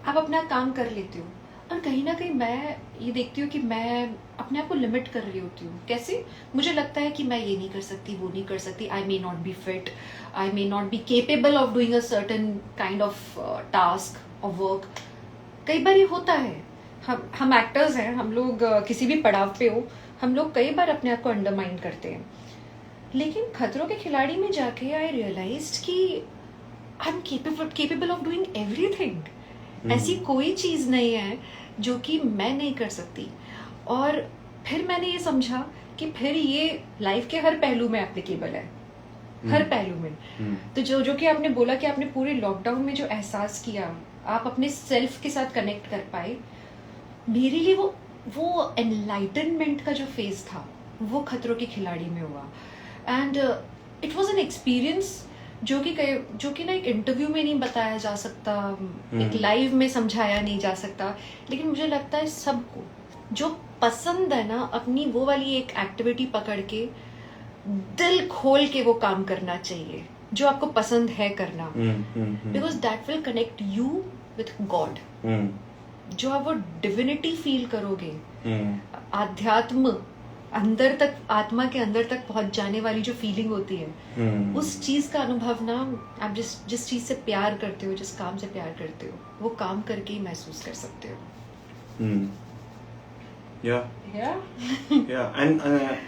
आप अपना काम कर लेते हो, और कहीं ना कहीं मैं ये देखती हूँ कि मैं अपने आप को लिमिट कर रही होती हूँ। कैसे? मुझे लगता है कि मैं ये नहीं कर सकती, वो नहीं कर सकती, I may not be fit, I may not be capable of doing a certain kind of task और वर्क। कई बार ये होता है, हम एक्टर्स हैं, हम लोग किसी भी पड़ाव पे हो, हम लोग कई बार अपने आप को अंडरमाइन करते हैं। लेकिन खतरों के खिलाड़ी में जाके आई रियलाइज्ड कि I am capable of doing everything. ऐसी कोई चीज नहीं है जो कि मैं नहीं कर सकती। और फिर मैंने ये समझा कि फिर ये लाइफ के हर पहलू में एप्लीकेबल है, हर पहलू में। तो जो कि आपने बोला कि आपने पूरे लॉकडाउन में जो एहसास किया, आप अपने सेल्फ के साथ कनेक्ट कर पाए, मेरे लिए वो एनलाइटनमेंट का जो फेज था वो खतरों के खिलाड़ी में हुआ। And it was an experience जो कि ना एक इंटरव्यू में नहीं बताया जा सकता, एक लाइव में समझाया नहीं जा सकता। लेकिन मुझे लगता है सबको जो पसंद है ना, अपनी वो वाली एक एक्टिविटी पकड़ के दिल खोल के वो काम करना चाहिए जो आपको पसंद है करना, because that will connect you with God. जो आप वो डिविनिटी फील करोगे, आध्यात्म अंदर तक, आत्मा के अंदर तक पहुंच जाने वाली जो फीलिंग होती है, उस चीज का अनुभव ना आप जिस चीज से प्यार करते हो, जिस काम से प्यार करते हो, वो काम करके ही महसूस कर सकते हो। yeah and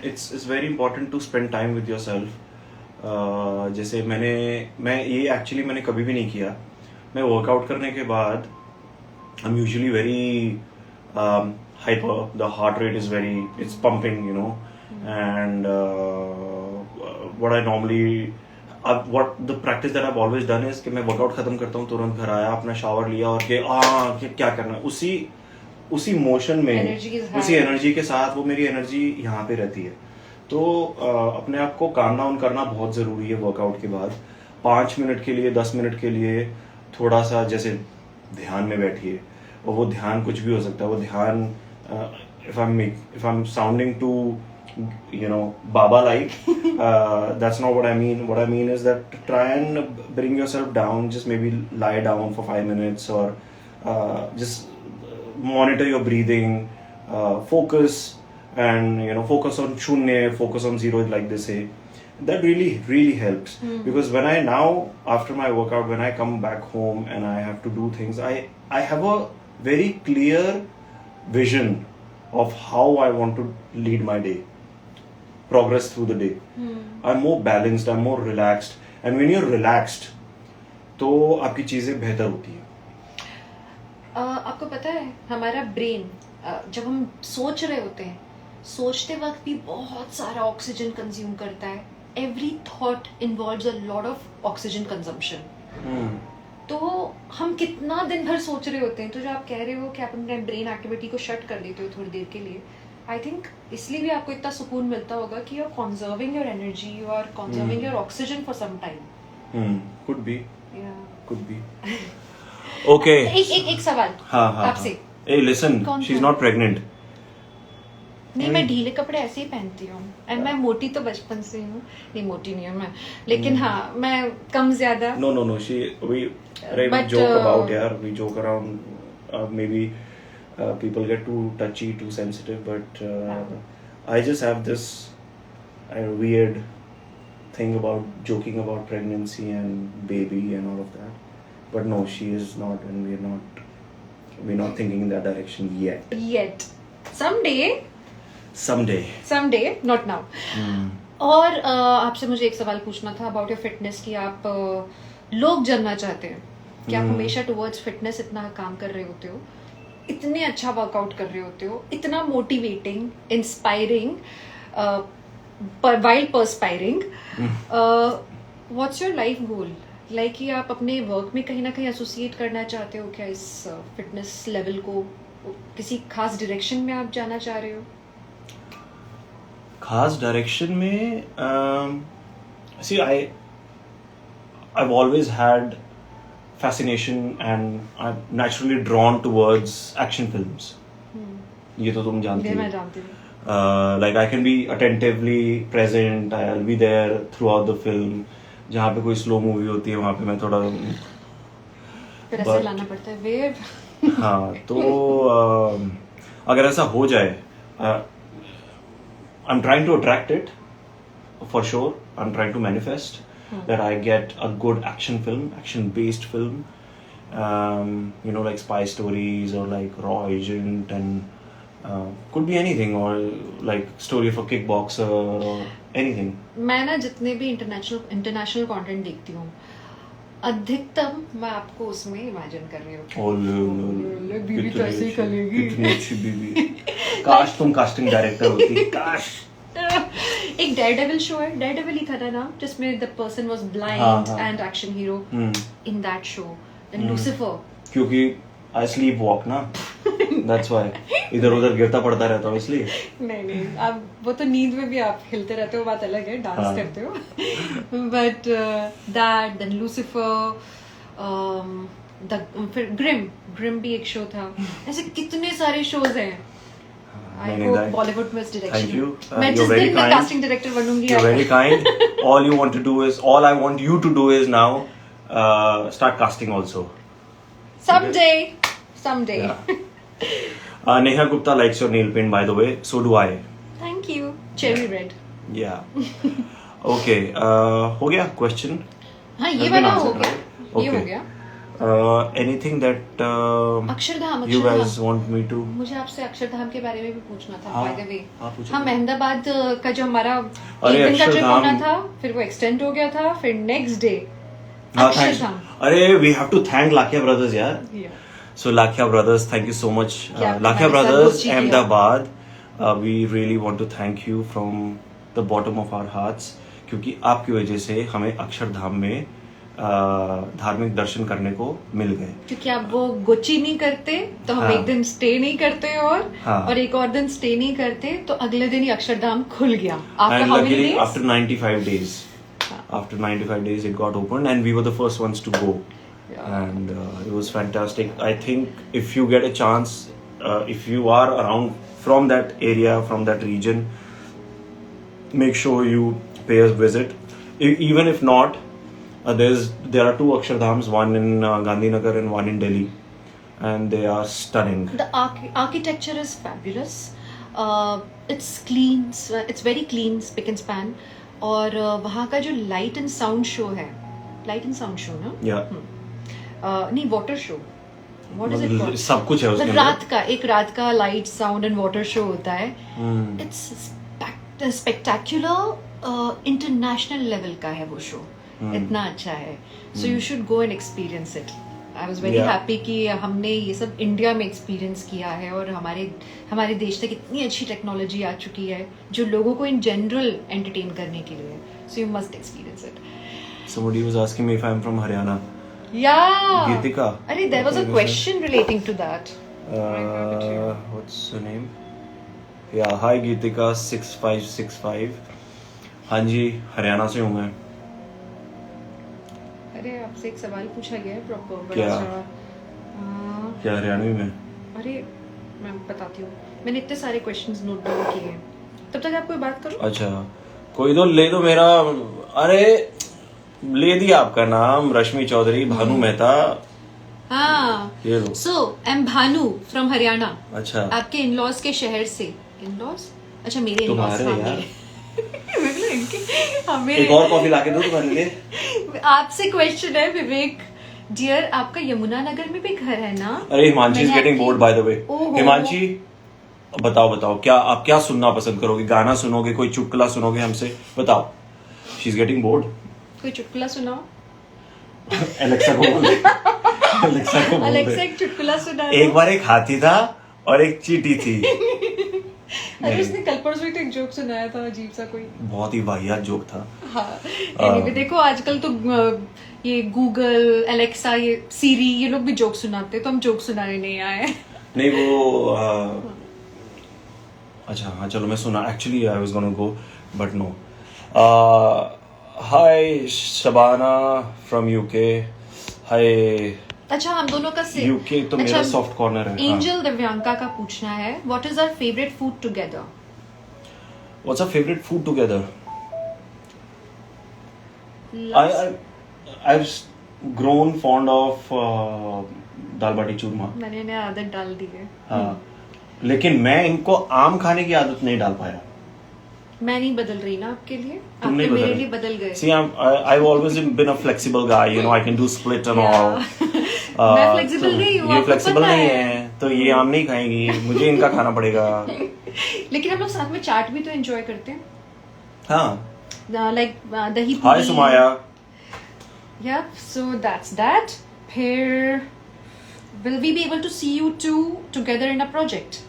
it's very important to spend time with yourself. जैसे मैंने कभी भी नहीं किया। मैं वर्कआउट करने के बाद I'm usually very hyper. The heart rate is it's pumping, you know. And what the practice that I've always done is कि मैं वर्कआउट खत्म करता हूँ, तुरंत घर आया, अपना शावर लिया और क्या करना है, उसी मोशन में, उसी एनर्जी के साथ वो मेरी एनर्जी यहाँ पे रहती है। तो अपने आप को काम डाउन करना बहुत ज़रूरी है वर्कआउट के बाद। 5 मिनट के लिए, 10 मिनट के लिए थोड़ा सा जैसे ध्यान में बैठिए, और वो ध्यान कुछ भी हो सकता है। वो ध्यान if I'm sounding too Baba like. That's not what I mean. What I mean is that try and bring yourself down. Just maybe lie down for 5 minutes, or just monitor your breathing. Focus, and focus on shunya, focus on zero, like they say. That really helps. Because when I now, after my workout, when I come back home and I have to do things, I have a very clear vision of how I want to lead my day, progress through the day. I'm more balanced, I'm more relaxed, and when you're relaxed, तो आपकी चीजें बेहतर होती हैं. आपको पता है हमारा ब्रेन जब हम सोच रहे होते हैं, सोचते वक्त भी बहुत सारा ऑक्सीजन कंज्यूम करता है. Every thought involves a lot of oxygen consumption. तो हम कितना दिन भर सोच रहे होते हैं. तो जो आप कह रहे हो कि आप अपने ब्रेन एक्टिविटी को शट कर देते हो थोड़ी देर के लिए, आई थिंक इसलिए भी आपको इतना सुकून मिलता होगा कि you are conserving your energy, you are conserving your oxygen for some time. Could be. Yeah. Could be. Okay. एक सवाल आपसे. Hey, listen. She's not pregnant. नहीं, मैं ढीले कपड़े ऐसे ही पहनती हूँ. एंड मैं मोटी तो बचपन से हूँ. नहीं, मोटी नहीं हूँ मैं, लेकिन हाँ मैं कम ज्यादा. No. We joke about, यार. We joke around. Maybe people get too touchy, too sensitive, but I just have this weird thing about joking about pregnancy and baby and all of that. But no, she is not, and we're not thinking in that direction yet. Someday, not now. और आपसे मुझे एक सवाल पूछना था about your fitness कि आप लोग जानना चाहते हैं कि आप हमेशा टुवर्ड्स फिटनेस इतना काम कर रहे होते हो, इतने अच्छा वर्कआउट कर रहे होते हो, इतना motivating, inspiring, wild perspiring. What's your life goal? Like कि आप अपने वर्क में कहीं ना कहीं एसोसिएट करना चाहते हो क्या इस फिटनेस लेवल को? किसी खास डायरेक्शन में आप जाना चाह रहे हो? खास डायरेक्शन में see, I've always had fascination and I'm naturally drawn towards action films. ये तो तुम जानती हो. मैं जानती हूँ. Like I can be attentively present, I'll be there throughout the film. जहाँ पे कोई स्लो मूवी होती है वहाँ पे मैं थोड़ा फिर ऐसे लाना पड़ता है वेव. हाँ, तो अगर ऐसा हो जाए, I'm trying to attract it for sure. I'm trying to manifest that I get a good action-based film, like spy stories or like Raw Agent, and could be anything, or like story of a kickboxer or anything. मैं ना जितने भी international content देखती हूँ, अधिकतम मैं आपको उसमें इमेजिन कर रही हूँ. बीवी तो ऐसे ही करेगी. कितनी अच्छी बीवी. काश तुम कास्टिंग डायरेक्टर होती. काश. एक डेयरडेविल शो है, डेयरडेविल ही था ना नाम, जिसमें the person was blind and action hero. In that show then Lucifer. क्योंकि आई स्लीप वॉक ना, दैट्स व्हाई. इधर उधर गिरता पड़ता रहता हूँ इसलिए. नहीं, आप वो तो नींद में भी आप हिलते रहते हो, बात अलग है, डांस करते हो. बट दैट देन लूसिफर, फिर ग्रिम भी एक शो था. ऐसे कितने सारे शोज हैं. I hope Bollywood में डायरेक्शन. Thank you. मैं जिस दिन मैं कास्टिंग डायरेक्टर बनूंगी. You're very kind. All I want you to do is now start casting also. Someday. Yeah. Neha Gupta likes your nail paint, by the way. So do I. Thank you. Cherry red. Yeah. Okay. हो गया question? हाँ, ये वाला हो गया. ये हो गया. Anything that Akshardham you guys want me to? मुझे आपसे अक्षरधाम के बारे में भी पूछना था. by the way, हाँ, अहमदाबाद का जो हमारा एक दिन का ट्रिप होना था, फिर वो एक्सटेंड हो गया था, फिर नेक्स्ट डे अक्षरधाम. अरे we have to thank Lakhia Brothers यार. So Lakhia Brothers, thank you so much. Lakhia Brothers, Ahmedabad, we really want to thank you from the bottom of our hearts, क्योंकि आपकी वजह से हमें अक्षरधाम में धार्मिक दर्शन करने को मिल गए. क्योंकि आप वो गोची नहीं करते तो हम एक दिन स्टे नहीं करते, और एक और दिन स्टे नहीं करते तो अगले दिन ही अक्षरधाम खुल गया. After 95 days. After 95 days it got opened and we were the first ones to go. And it was fantastic. I think if you get a chance, if you are around from that area, from that region, make sure you pay a visit. Even if not, there are two Akshardhams, one in Gandhinagar and one in Delhi, and they are stunning. The architecture is fabulous. It's clean. It's very clean, spick and span. और वहाँ का जो light and sound show है, light and sound show ना, नहीं water show, what is it, सब कुछ है उसके अंदर. एक रात का light sound and water show होता है. इट्स स्पेक्टेक्युलर, इंटरनेशनल लेवल का है वो शो. इतना अच्छा है. So you should go and experience it. I was very happy कि हमने ये सब इंडिया में एक्सपीरियंस किया है, और हमारे देश तक इतनी अच्छी टेक्नोलॉजी आ चुकी है जो लोगों को इन जनरल एंटरटेन करने के लिए. So you must experience it. Somebody was asking me if I'm from Haryana. Yeah. Geetika. Arey, there was a question relating to that. What's her name? Yeah, hi Geetika 6565. हाँ जी, हरियाणा से हूँ मैं. अरे आपसे एक सवाल पूछा गया है प्रॉपर. क्या हरियाणवी में? अरे मैं बताती हूँ. मैंने इतने सारे क्वेश्चंस नोट डाउन किए हैं. तब तक आप कोई बात करो. अच्छा, कोई तो ले दो मेरा. अरे ले दिया आपका नाम, रश्मि चौधरी, भानु मेहता. हाँ, ये लो. So I am Bhanu from Haryana. अच्छा, आपके इन-लॉज के शहर से. इन-लॉज? अच्छा, मेरे इन-लॉज. एक और कॉफी लाके दो तुम्हारे लिए. आपसे क्वेश्चन है विवेक डियर, आपका यमुनानगर में भी घर है ना? अरे Himanshi is getting bored bye the वे. हिमांशी बताओ क्या आप क्या सुनना पसंद करोगे? गाना सुनोगे, कोई चुटकुला सुनोगे हमसे? बताओ. She is getting bored. कोई चुटकुला सुनाओ. एलेक्सा को बोल. एलेक्सा एक चुटकुला सुना. एक बार एक हाथी था और एक चींटी थी. अरे उसने कल परसों ही तो एक जोक सुनाया था, अजीब सा कोई. बहुत ही वाहियात जोक था. हाँ. Anyway, देखो आजकल तो ये गूगल, एलेक्सा, ये सीरी, ये लोग भी जोक सुनाते हैं, तो हम जोक सुनाने नहीं आए. नहीं वो अच्छा हाँ चलो मैं सुना. Actually I was gonna go but no. Hi Shabana from UK. Hi. अच्छा, हम दोनों का से यूके तो मेरा सॉफ्ट कॉर्नर है. एंजल दिव्यांका का पूछना है, what is our favourite food together? What's our favourite food together? I've grown fond of dal baati churma. मैंने इन्हें आदत डाल दी है. हाँ, लेकिन मैं इनको आम खाने की आदत नहीं डाल पाया. मैं नहीं बदल रही ना आपके लिए, तुम आपने नहीं मेरे बदल. लिए बदल गए. See, I've always been a flexible guy. You know, I can do split and all. मैं फ्लेक्सिबल नहीं हूँ. ये फ्लेक्सिबल नहीं है, तो ये आम नहीं खाएंगी, मुझे इनका खाना पड़ेगा. लेकिन हम लोग साथ में चाट भी तो एंजॉय करते हैं. हाँ. लाइक दही पूरी. हाय Somaiya. Yeah, so that's that. Here, will we be able to see you two together in a project,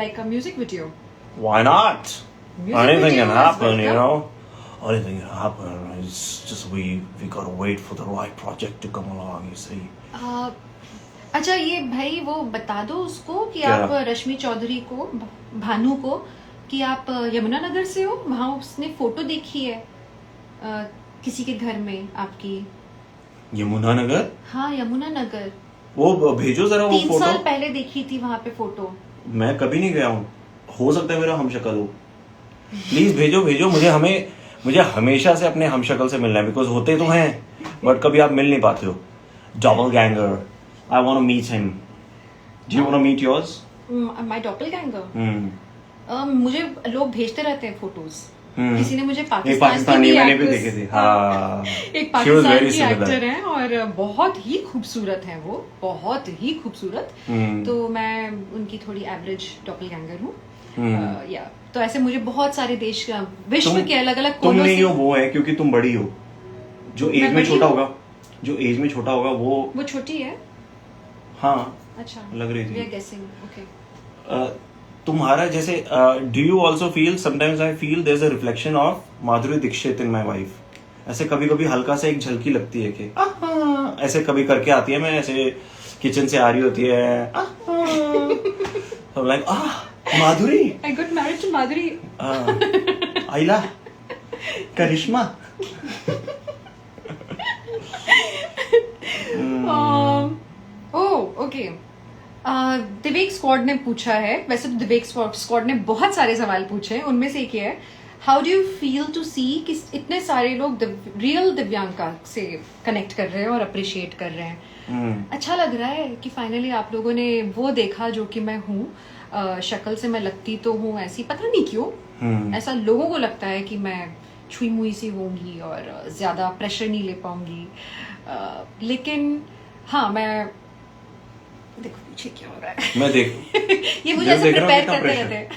like a music video? Why not? Music Anything video can is happen, you welcome. know. Anything can happen. It's just we gotta wait for the right project to come along. You see. अच्छा, ये भाई वो बता दो उसको कि क्या? आप रश्मि चौधरी को, भानु को, कि आप यमुनानगर से हो. वहाँ उसने फोटो देखी है किसी के घर में आपकी. यमुनानगर? हाँ, यमुनानगर. वो भेजो जरा वो 3 फोटो. साल पहले देखी थी वहाँ पे फोटो. मैं कभी नहीं गया हूँ. हो सकता है मेरा हमशक्ल हो. प्लीज भेजो. मुझे हमेशा से अपने हमशक्ल से मिलना है, बिकॉज होते तो हैं बट कभी आप मिल नहीं पाते हो. Doppelganger. I want to meet him. Do you want to meet yours? My doppelganger. मुझे लोग भेजते रहते हैं फोटोज. किसी ने मुझे पाकिस्तानी मैंने भी देखे थे. हाँ. एक पाकिस्तानी की एक्टर हैं और बहुत ही खूबसूरत हैं वो, बहुत ही खूबसूरत. तो मैं उनकी थोड़ी एवरेज डॉपलगैंगर हूँ. या तो ऐसे मुझे बहुत सारे देश विश्व के अलग अलग तुम कोनों नहीं से. हो, वो है क्योंकि तुम बड़ी हो. जो एज में छोटा होगा वो छोटी है. हाँ. अच्छा, लग रही थी. We are guessing. Okay. तुम्हारा जैसे do you also feel sometimes I feel there is a reflection of Madhuri Dixit in my wife. ऐसे कभी कभी हल्का सा एक झलकी लगती है कि ऐसे कभी करके आती है. मैं ऐसे किचन से आ रही होती है. Like Madhuri. I got married to Madhuri. आइला करिश्मा. ओके. दिवेक स्क्वाड ने पूछा है. वैसे तो दिवेक स्क्वाड ने बहुत सारे सवाल पूछे हैं, उनमें से एक है how do you feel to see कि इतने सारे लोग रियल दिव्यांका से कनेक्ट कर रहे हैं और अप्रिशिएट कर रहे हैं? अच्छा लग रहा है कि फाइनली आप लोगों ने वो देखा जो कि मैं हूँ। शक्ल से मैं लगती तो हूँ ऐसी, पता नहीं क्यों ऐसा लोगों को लगता है कि मैं छुई मुई सी होंगी और ज्यादा प्रेशर नहीं ले पाऊंगी। लेकिन हाँ, मैं देखो पीछे क्या हो रहा है। मैं देख ये मुझे जब ऐसे देख रहा हूँ प्रिपेयर कितना करते pressure। रहते हैं।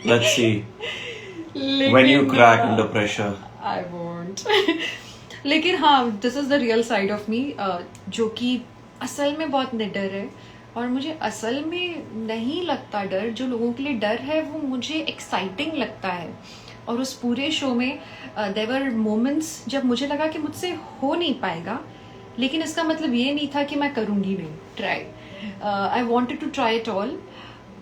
Let's see when you crack under pressure. I won't. लेकिन हाँ, this is the real side of me, जो कि असल में बहुत निडर है। और मुझे असल में नहीं लगता डर, जो लोगों के लिए डर है वो मुझे एक्साइटिंग लगता है। और उस पूरे शो में देयर वर मोमेंट्स जब मुझे लगा कि मुझसे हो नहीं पाएगा, लेकिन इसका मतलब ये नहीं था कि मैं करूँगी नहीं try. I wanted to try it all.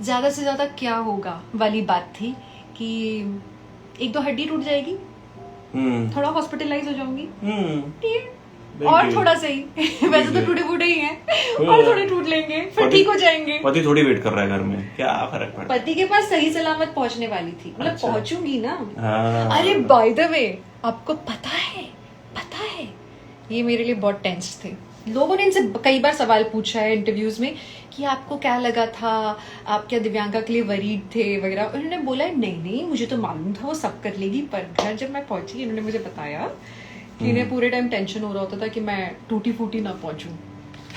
ज़्यादा से ज़्यादा क्या होगा वाली बात थी कि एक दो हड्डी टूट जाएगी, थोड़ा हॉस्पिटलाइज हो जाऊंगी, और थोड़ा सही वैसे तो टूटे फूटे ही हैं, और थोड़े टूट लेंगे फिर ठीक हो जाएंगे। पति थोड़ी वेट कर रहा है घर में, क्या फर्क पड़ता है? पति के पास सही सलामत पहुंचने वाली थी, मतलब अच्छा। पहुंचूंगी ना। हाँ। अरे बाय द वे, आपको पता है ये मेरे लिए बहुत टेंस थे। लोगों ने इनसे कई बार सवाल पूछा है इंटरव्यूज में कि आपको क्या लगा था, आप क्या दिव्यांका के लिए वरीड थे वगैरह। उन्होंने बोला नहीं मुझे तो मालूम था वो सब कर लेगी, पर घर जब मैं पहुंची इन्होंने मुझे बताया कि इन्हें पूरे टाइम टेंशन हो रहा होता था कि मैं टूटी फूटी ना पहुंचूं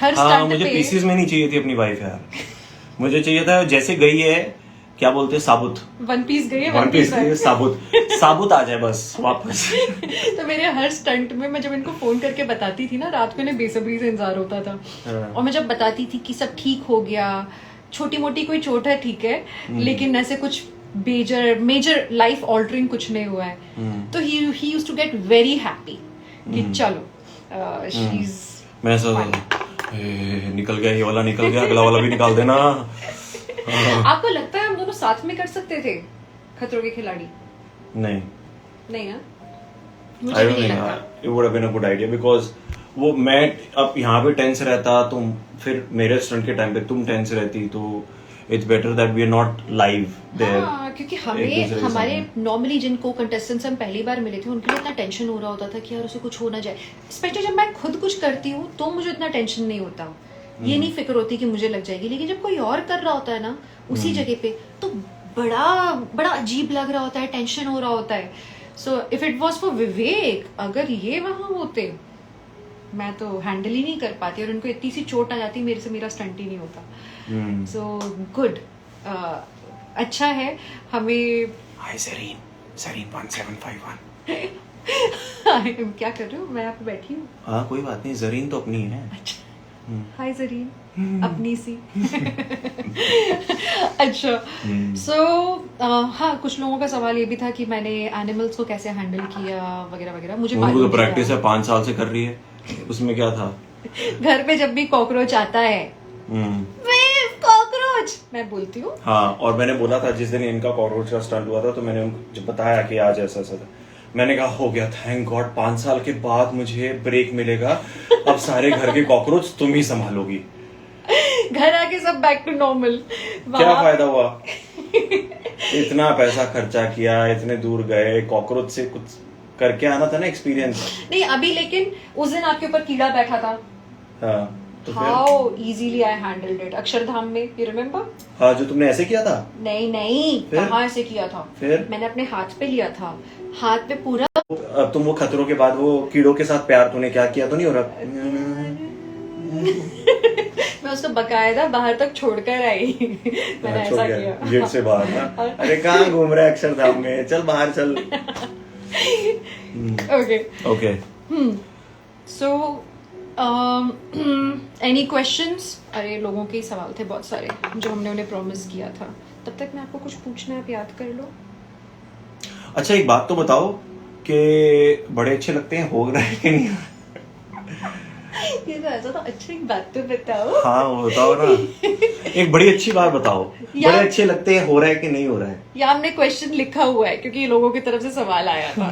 हर स्टंट मुझे पे। पीसीज में नहीं चाहिए थी अपनी वाइफ यार, मुझे चाहिए था जैसे गई है, क्या बोलते हैं, साबुत। वन पीस गई है, वन पीस साबुत आ जाए बस वापस। तो मेरे हर स्टंट में मैं जब इनको फोन करके बताती थी ना, रात को इन्हें बेसब्री से इंतजार होता था। और मैं जब बताती थी कि सब ठीक हो गया, छोटी मोटी कोई चोट है ठीक है, लेकिन ऐसे कुछ मेजर लाइफ ऑल्टरिंग कुछ नहीं हुआ है, तो he used to get very happy कि चलो शी इज। मैं निकल गया, ये वाला निकल गया, अगला वाला भी निकाल देना। आपको लगता है हम दोनों साथ में कर सकते थे खतरों के खिलाड़ी? नहीं ना, I मुझे don't भी नहीं think लगता। it would have been a good idea because वो मैं अब यहाँ पे टेंस रहता, तुम फिर मेरे स्टंट के टाइम पे तुम टेंस रहती, तो it's better that we are not live there. हाँ, क्योंकि हमारे नॉर्मली जिनको कंटेस्टेंट्स हम पहली बार मिले थे उनके लिए इतना टेंशन हो रहा होता था कि यार उसे कुछ हो ना जाए। स्पेशली जब मैं खुद कुछ करती हूँ तो मुझे इतना टेंशन नहीं होता, ये नहीं फिक्र होती कि मुझे लग जाएगी। लेकिन जब कोई और कर रहा होता है ना उसी जगह पे, तो बड़ा अजीब लग रहा होता है, टेंशन हो रहा होता है। So if it was for Vivek, अगर ये वहां होते मैं तो हैंडल ही नहीं कर पाती, और उनको इतनी सी चोट आ जाती मेरे से मेरा स्टंट ही नहीं होता। सो गुड, अच्छा है हमें। हाय सरीन 1751। क्या कर रहे हो? मैं यहाँ पे बैठी हूँ। हाँ कोई बात नहीं, जरीन तो अपनी है। अच्छा, हाय जरीन, अपनी सी। अच्छा, सो हाँ, कुछ लोगों का सवाल ये भी था कि मैंने एनिमल्स को कैसे हैंडल किया वगैरह वगैरह। मुझे उनको मालूम तो प्रैक्टिस नहीं है, 5 साल से कर रही है, उसमें क्या था। था। घर पे जब भी कॉकरोच आता है, कॉकरोच मैं बोलती हूँ। हाँ, और मैंने बोला था जिस दिन इनका कॉकरोच का स्टंट हुआ था, तो मैंने उनको जब बताया कि आज ऐसा था, मैंने कहा हो गया, थैंक गॉड 5 साल के बाद मुझे ब्रेक मिलेगा, अब सारे घर के कॉकरोच तुम ही संभालोगी। घर आके सब बैक टू नॉर्मल। क्या फायदा हुआ? इतना पैसा खर्चा किया, इतने दूर गए, कॉकरोच से कुछ करके आना था ना, एक्सपीरियंस। नहीं अभी, लेकिन उस दिन आपके ऊपर कीड़ा बैठा था। हाँ, तो how easily I handled it Akshardham में, यू रिमेम्बर? हाँ, जो तुमने ऐसे किया था। नहीं, कहाँ ऐसे किया था? फिर मैंने अपने हाथ पे लिया था, हाथ पे पूरा। अब तुम वो खतरों के बाद वो कीड़ों के साथ प्यार तूने क्या किया तो नहीं हो रहा? मैं उसको बकायदा बाहर तक छोड़कर आई। मैंने ऐसा किया गेट से बाहर ना। अरे कहाँ घूम रहा है अक्षरधाम में, चल बाहर चल। Okay so any questions? अरे लोगों के ही सवाल थे बहुत सारे जो हमने उन्हें प्रॉमिस किया था। तब तक मैं आपको कुछ पूछना है, आप याद कर लो। अच्छा एक बात तो बताओ कि बड़े अच्छे लगते हैं, हो रहा है कि नहीं? ये तो ऐसा, तो अच्छी एक बात तो बताओ। हाँ वो बताओ ना, एक बड़ी अच्छी बात बताओ, बड़े अच्छे लगते हैं, हो रहा है कि नहीं हो रहा है? या हमने क्वेश्चन लिखा हुआ है क्योंकि लोगों की तरफ से सवाल आया था।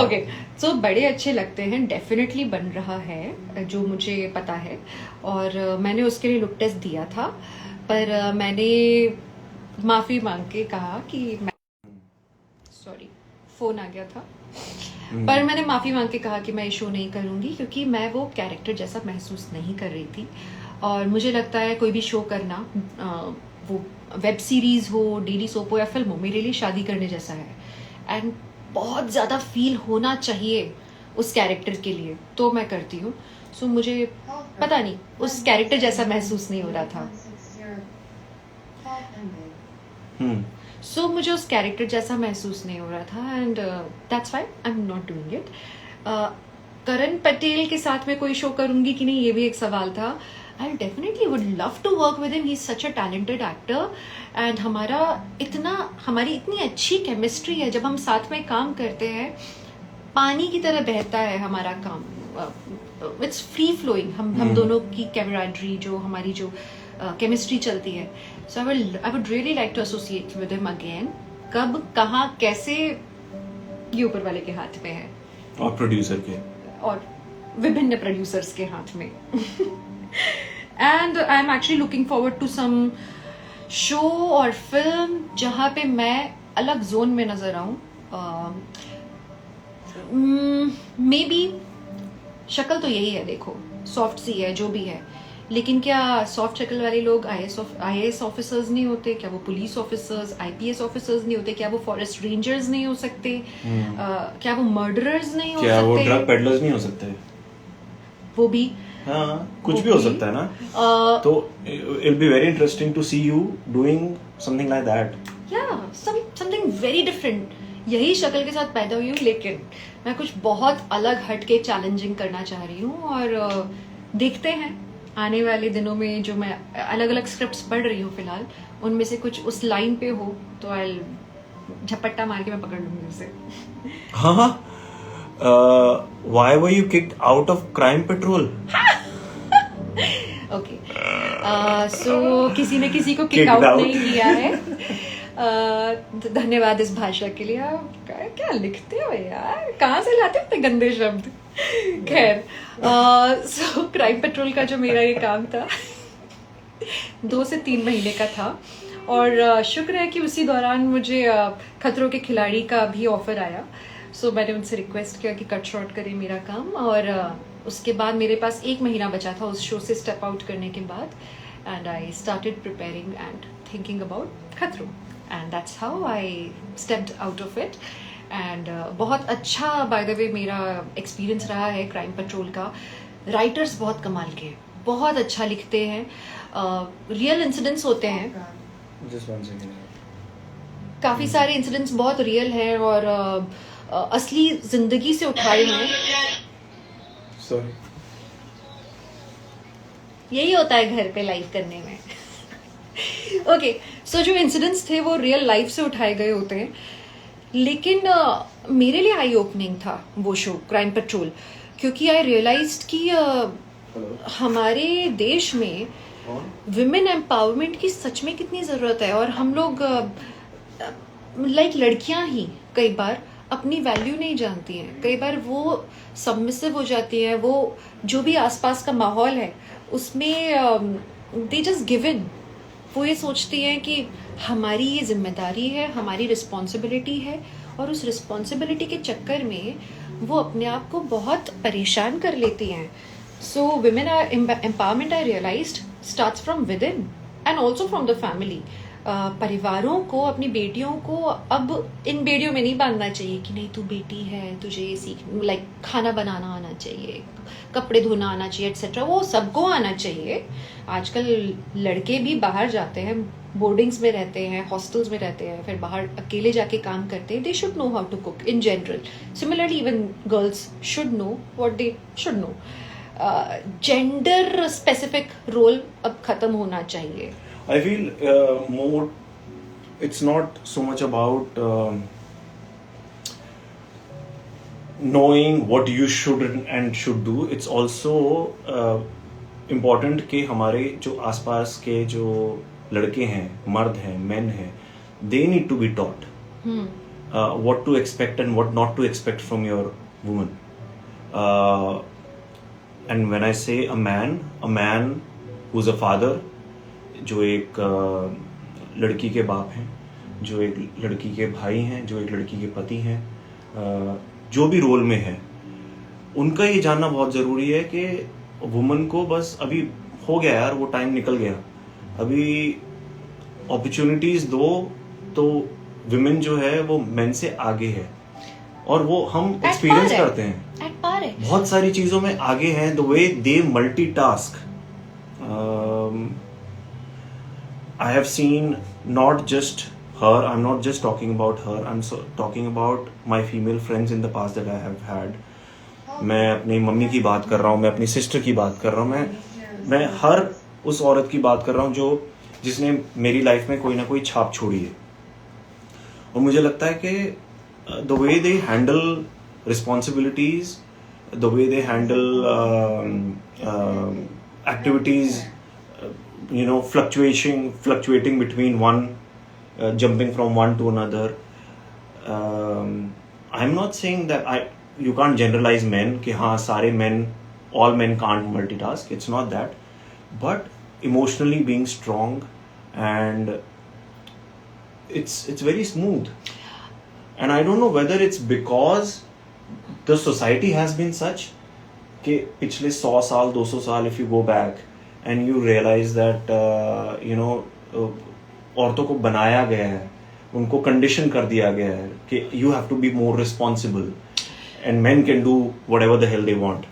ओके, सो बड़े अच्छे लगते हैं, डेफिनेटली बन रहा है जो मुझे पता है, और मैंने उसके लिए लुक टेस्ट दिया था, पर मैंने माफी मांग के कहा कि फोन आ गया था, पर मैंने माफी मांग के कहा कि मैं ये शो नहीं करूंगी, क्योंकि मैं वो कैरेक्टर जैसा महसूस नहीं कर रही थी। और मुझे लगता है कोई भी शो करना, वो वेब सीरीज हो, डीडी सोप हो या फिल्म हो, मेरे लिए शादी करने जैसा है। एंड बहुत ज्यादा फील होना चाहिए उस कैरेक्टर के लिए, तो मैं करती हूँ। सो मुझे पता नहीं, उस कैरेक्टर जैसा महसूस नहीं हो रहा था। सो मुझे उस कैरेक्टर जैसा महसूस नहीं हो रहा था, and that's why I am not doing it. Karan Patel के साथ में कोई शो करूंगी कि नहीं, ये भी एक सवाल था। I definitely would love to work with him, he is such a talented actor. And हमारी इतनी अच्छी केमिस्ट्री है, जब हम साथ में काम करते हैं पानी की तरह बहता है हमारा काम, इट्स फ्री फ्लोइंग। हम दोनों की कैमराडरी, जो हमारी जो केमिस्ट्री चलती है। So I would really like to associate with him again. कब, कहाँ, कैसे, ये ऊपर वाले के हाथ में है, और प्रोड्यूसर के, और विभिन्न प्रोड्यूसर्स के हाथ में। And I am actually looking forward to some show और फिल्म जहाँ पे मैं अलग जोन में नजर आऊं। मे बी शक्ल तो यही है, देखो सॉफ्ट सी है जो भी है, लेकिन क्या सॉफ्ट शक्ल वाले लोग आईएएस ऑफिसर्स नहीं होते? क्या वो पुलिस ऑफिसर्स, आईपीएस ऑफिसर्स नहीं होते? क्या वो फॉरेस्ट रेंजर्स नहीं हो सकते? क्या वो मर्डरर्स नहीं हो सकते? क्या वो ड्रग पेडलर्स नहीं हो सकते? वो भी, हाँ, कुछ भी हो सकता है ना। तो it'll be very interesting to see you doing something like that. Yeah, something very different. यही शक्ल के साथ पैदा हुई हूँ, लेकिन मैं कुछ बहुत अलग हट के चैलेंजिंग करना चाह रही हूँ। और देखते हैं आने वाले दिनों में, जो मैं अलग अलग स्क्रिप्ट्स पढ़ रही हूँ फिलहाल, उनमें से कुछ उस लाइन पे हो तो आई झपट्टा मार के मैं पकड़ लूंगी उसे। हाँ, why were you kicked out of Crime Patrol? Okay, so किसी ने किसी को किक आउट नहीं किया है। धन्यवाद इस भाषा के लिए। आप क्या लिखते हो यार, कहाँ से लाते हो इतने गंदे शब्द? खैर, सो क्राइम पेट्रोल का जो मेरा ये काम था 2 से 3 महीने का था, और शुक्र है कि उसी दौरान मुझे खतरों के खिलाड़ी का भी ऑफर आया। सो मैंने उनसे रिक्वेस्ट किया कि कट शॉर्ट करें मेरा काम, और उसके बाद मेरे पास 1 महीना बचा था उस शो से स्टेप आउट करने के बाद, and I started preparing and thinking about खतरों, and that's how I stepped out of it. And बहुत अच्छा, बाय द वे, मेरा एक्सपीरियंस रहा है क्राइम पेट्रोल का। राइटर्स बहुत कमाल के, बहुत अच्छा लिखते हैं, रियल इंसिडेंट्स होते हैं, काफ़ी सारे इंसिडेंट्स बहुत रियल हैं और असली जिंदगी से उठाए हैं। Sorry. यही होता है घर पे लाइव करने में। ओके, सो जो इंसिडेंट्स थे वो रियल लाइफ से उठाए गए होते हैं, लेकिन मेरे लिए आई ओपनिंग था वो शो क्राइम पेट्रोल, क्योंकि आई रियलाइज्ड कि हमारे देश में विमेन एम्पावरमेंट की सच में कितनी ज़रूरत है। और हम लोग लाइक लड़कियां ही कई बार अपनी वैल्यू नहीं जानती हैं, कई बार वो सबमिसिव हो जाती हैं, वो जो भी आसपास का माहौल है उसमें दे जस्ट गिव इन। वो ये सोचती हैं कि हमारी ये जिम्मेदारी है, हमारी रिस्पॉन्सिबिलिटी है, और उस रिस्पॉन्सिबिलिटी के चक्कर में वो अपने आप को बहुत परेशान कर लेती हैं। So women empowerment, I realised, starts from within and also from the family. परिवारों को, अपनी बेटियों को अब इन बेड़ियों में नहीं बांधना चाहिए कि नहीं तू बेटी है, तुझे ये सीख, लाइक खाना बनाना आना चाहिए, कपड़े धोना आना चाहिए, एक्सेट्रा। वो सबको आना चाहिए। आजकल लड़के भी बाहर जाते हैं, बोर्डिंग्स में रहते हैं, हॉस्टल्स में रहते हैं, फिर बाहर अकेले जाके काम करते हैं। They should know how to cook in general. Similarly even girls should know what they should know. Gender specific role अब खत्म होना चाहिए। I feel more, it's not so much about knowing what you should and should do. It's also important कि हमारे जो आसपास के जो लड़के हैं, मर्द हैं, men हैं, they need to be taught what to expect and what not to expect from your woman. And when I say a man who's a father, जो एक लड़की के बाप हैं, जो एक लड़की के भाई हैं, जो एक लड़की के पति हैं, जो भी रोल में है, उनका ये जानना बहुत ज़रूरी है कि वुमन को बस अभी हो गया यार, वो टाइम निकल गया, अभी अपॉर्चुनिटीज़ दो, तो विमेन जो है वो मेन से आगे है, और वो हम एक्सपीरियंस करते हैं, एट पार है, बहुत सारी चीज़ों में आगे हैं. The way they multitask, I have seen not just her, I'm not just talking about her, I'm talking about my female friends in the past that I have had. मैं अपनी mummy की बात कर रहा हूँ, मैं अपनी सिस्टर की बात कर रहा हूँ, मैं हर उस औरत की बात कर रहा हूँ जिसने मेरी लाइफ में कोई ना कोई छाप छोड़ी है. और मुझे लगता है कि the way they handle responsibilities, the way they handle activities, fluctuating between one, jumping from one to another. I'm not saying that you can't generalize men कि हाँ सारे men, all men can't multitask. It's not that, but emotionally being strong, and it's very smooth. And I don't know whether it's because the society has been such कि पिछले 100 साल 200 साल, if you go back and you realize that औरतों को बनाया गया है, उनको कंडीशन कर दिया गया है कि you have to be more responsible and men can do whatever the hell they want.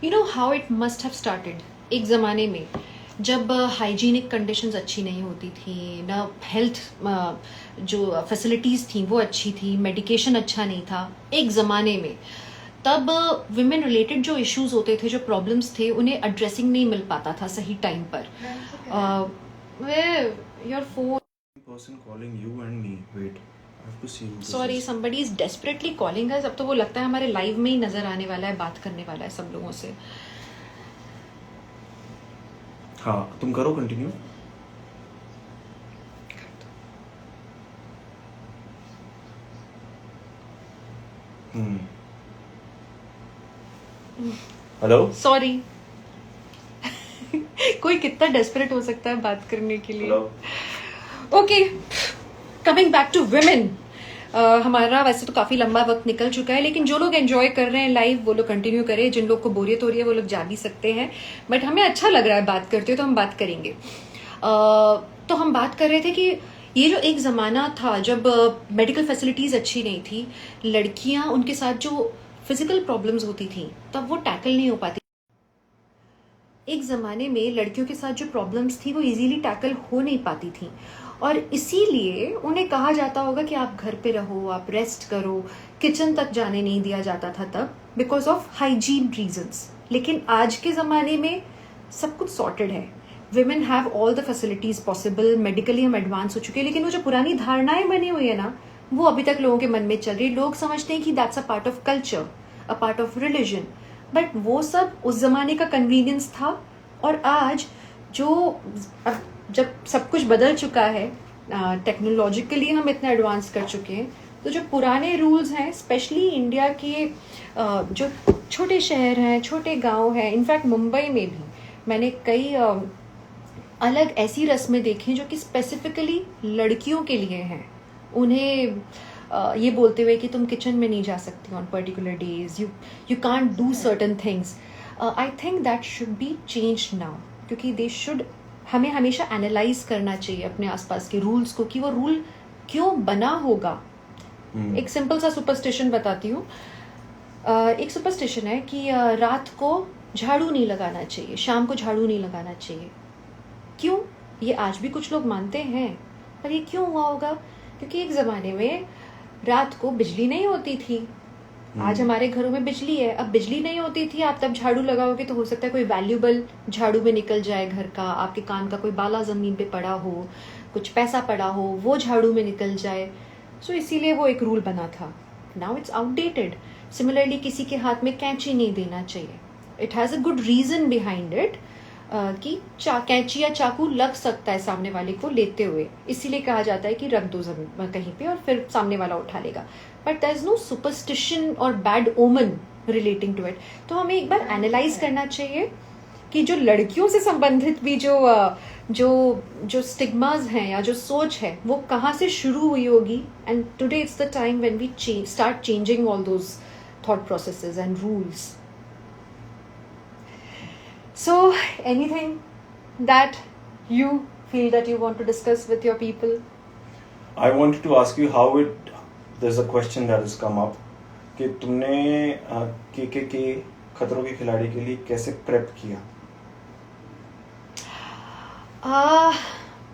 You know how it must have started. एक ज़माने में जब हाइजीनिक कंडीशंस अच्छी नहीं होती थी ना, हेल्थ जो फैसिलिटीज़ थी वो अच्छी थी, मेडिकेशन अच्छा नहीं था एक ज़माने में, तब विमेन रिलेटेड जो इश्यूज होते थे, जो प्रॉब्लम्स थे, उन्हें एड्रेसिंग नहीं मिल पाता था सही टाइम पर. Your phone, person calling you and me, wait, I have to see who this sorry, is. somebody is desperately calling us. अब तो वो लगता है हमारे लाइव में ही नजर आने वाला है, बात करने वाला है सब लोगों से. हाँ, तुम करो कंटिन्यू. Hello, sorry. कोई कितना डेस्परेट हो सकता है बात करने के लिए. Okay, coming back to women. हमारा वैसे तो काफी लंबा वक्त निकल चुका है, लेकिन जो लोग एंजॉय कर रहे हैं लाइव वो लोग कंटिन्यू करें, जिन लोग को बोरियत हो रही है वो लोग जा भी सकते हैं, बट हमें अच्छा लग रहा है बात करते हो तो हम बात करेंगे. तो हम बात कर रहे थे कि ये जो एक ज़माना था जब मेडिकल फैसिलिटीज़ अच्छी नहीं थी, लड़कियां, उनके साथ जो फिजिकल प्रॉब्लम्स होती थी तब वो टैकल नहीं हो पाती. एक ज़माने में लड़कियों के साथ जो प्रॉब्लम्स थी वो इजीली टैकल हो नहीं पाती थी, और इसीलिए उन्हें कहा जाता होगा कि आप घर पे रहो, आप रेस्ट करो, किचन तक जाने नहीं दिया जाता था तब, बिकॉज ऑफ हाइजीन रीजंस. लेकिन आज के ज़माने में सब कुछ सॉर्टेड है, women have all the facilities possible, medically हम एडवांस हो चुके हैं, लेकिन वो जो पुरानी धारणाएं बनी हुई है ना, वो अभी तक लोगों के मन में चल रही. लोग समझते हैं कि that's a part of culture, a part of religion, but वो सब उस जमाने का कन्वीनियंस था. और आज जब सब कुछ बदल चुका है, टेक्नोलॉजिकली हम इतना एडवांस कर चुके हैं, तो जो पुराने रूल्स हैं, स्पेशली इंडिया के जो छोटे शहर हैं, छोटे गांव हैं, इनफैक्ट मुंबई में भी मैंने कई अलग ऐसी रस्में देखी जो कि स्पेसिफिकली लड़कियों के लिए हैं. उन्हें ये बोलते हुए कि तुम किचन में नहीं जा सकती on particular days, you can't do certain things. I think that should be change now, क्योंकि दे शुड, हमें हमेशा एनालाइज करना चाहिए अपने आसपास के रूल्स को कि वो रूल क्यों बना होगा. एक सिंपल सा सुपरस्टिशन बताती हूँ. एक सुपरस्टिशन है कि रात को झाड़ू नहीं लगाना चाहिए, शाम को झाड़ू नहीं लगाना चाहिए. क्यों? ये आज भी कुछ लोग मानते हैं, पर ये क्यों हुआ होगा? क्योंकि एक ज़माने में रात को बिजली नहीं होती थी. आज हमारे घरों में बिजली है, अब बिजली नहीं होती थी, आप तब झाड़ू लगाओगे तो हो सकता है कोई वैल्यूबल झाड़ू में निकल जाए घर का, आपके कान का कोई बाला ज़मीन पे पड़ा हो, कुछ पैसा पड़ा हो, वो झाड़ू में निकल जाए. सो इसीलिए वो एक रूल बना था. Now it's outdated. सिमिलरली किसी के हाथ में कैंची नहीं देना चाहिए. It has a good reason behind it कि कैंची या चाकू लग सकता है सामने वाले को लेते हुए, इसीलिए कहा जाता है कि रख दो जमीन कहीं पे और फिर सामने वाला उठा लेगा. But there is no superstition और bad omen relating to it. तो हमें एक बार एनालाइज करना चाहिए कि जो लड़कियों से संबंधित भी जो स्टिग्मास हैं या जो सोच है वो कहाँ से शुरू हुई होगी. And today it's the time when we start changing all those thought processes and rules. So, anything that you feel that you want to discuss with your people? I wanted to ask you how it. There's a question that has come up कि तुमने के खतरों के खिलाड़ी के लिए कैसे prep किया?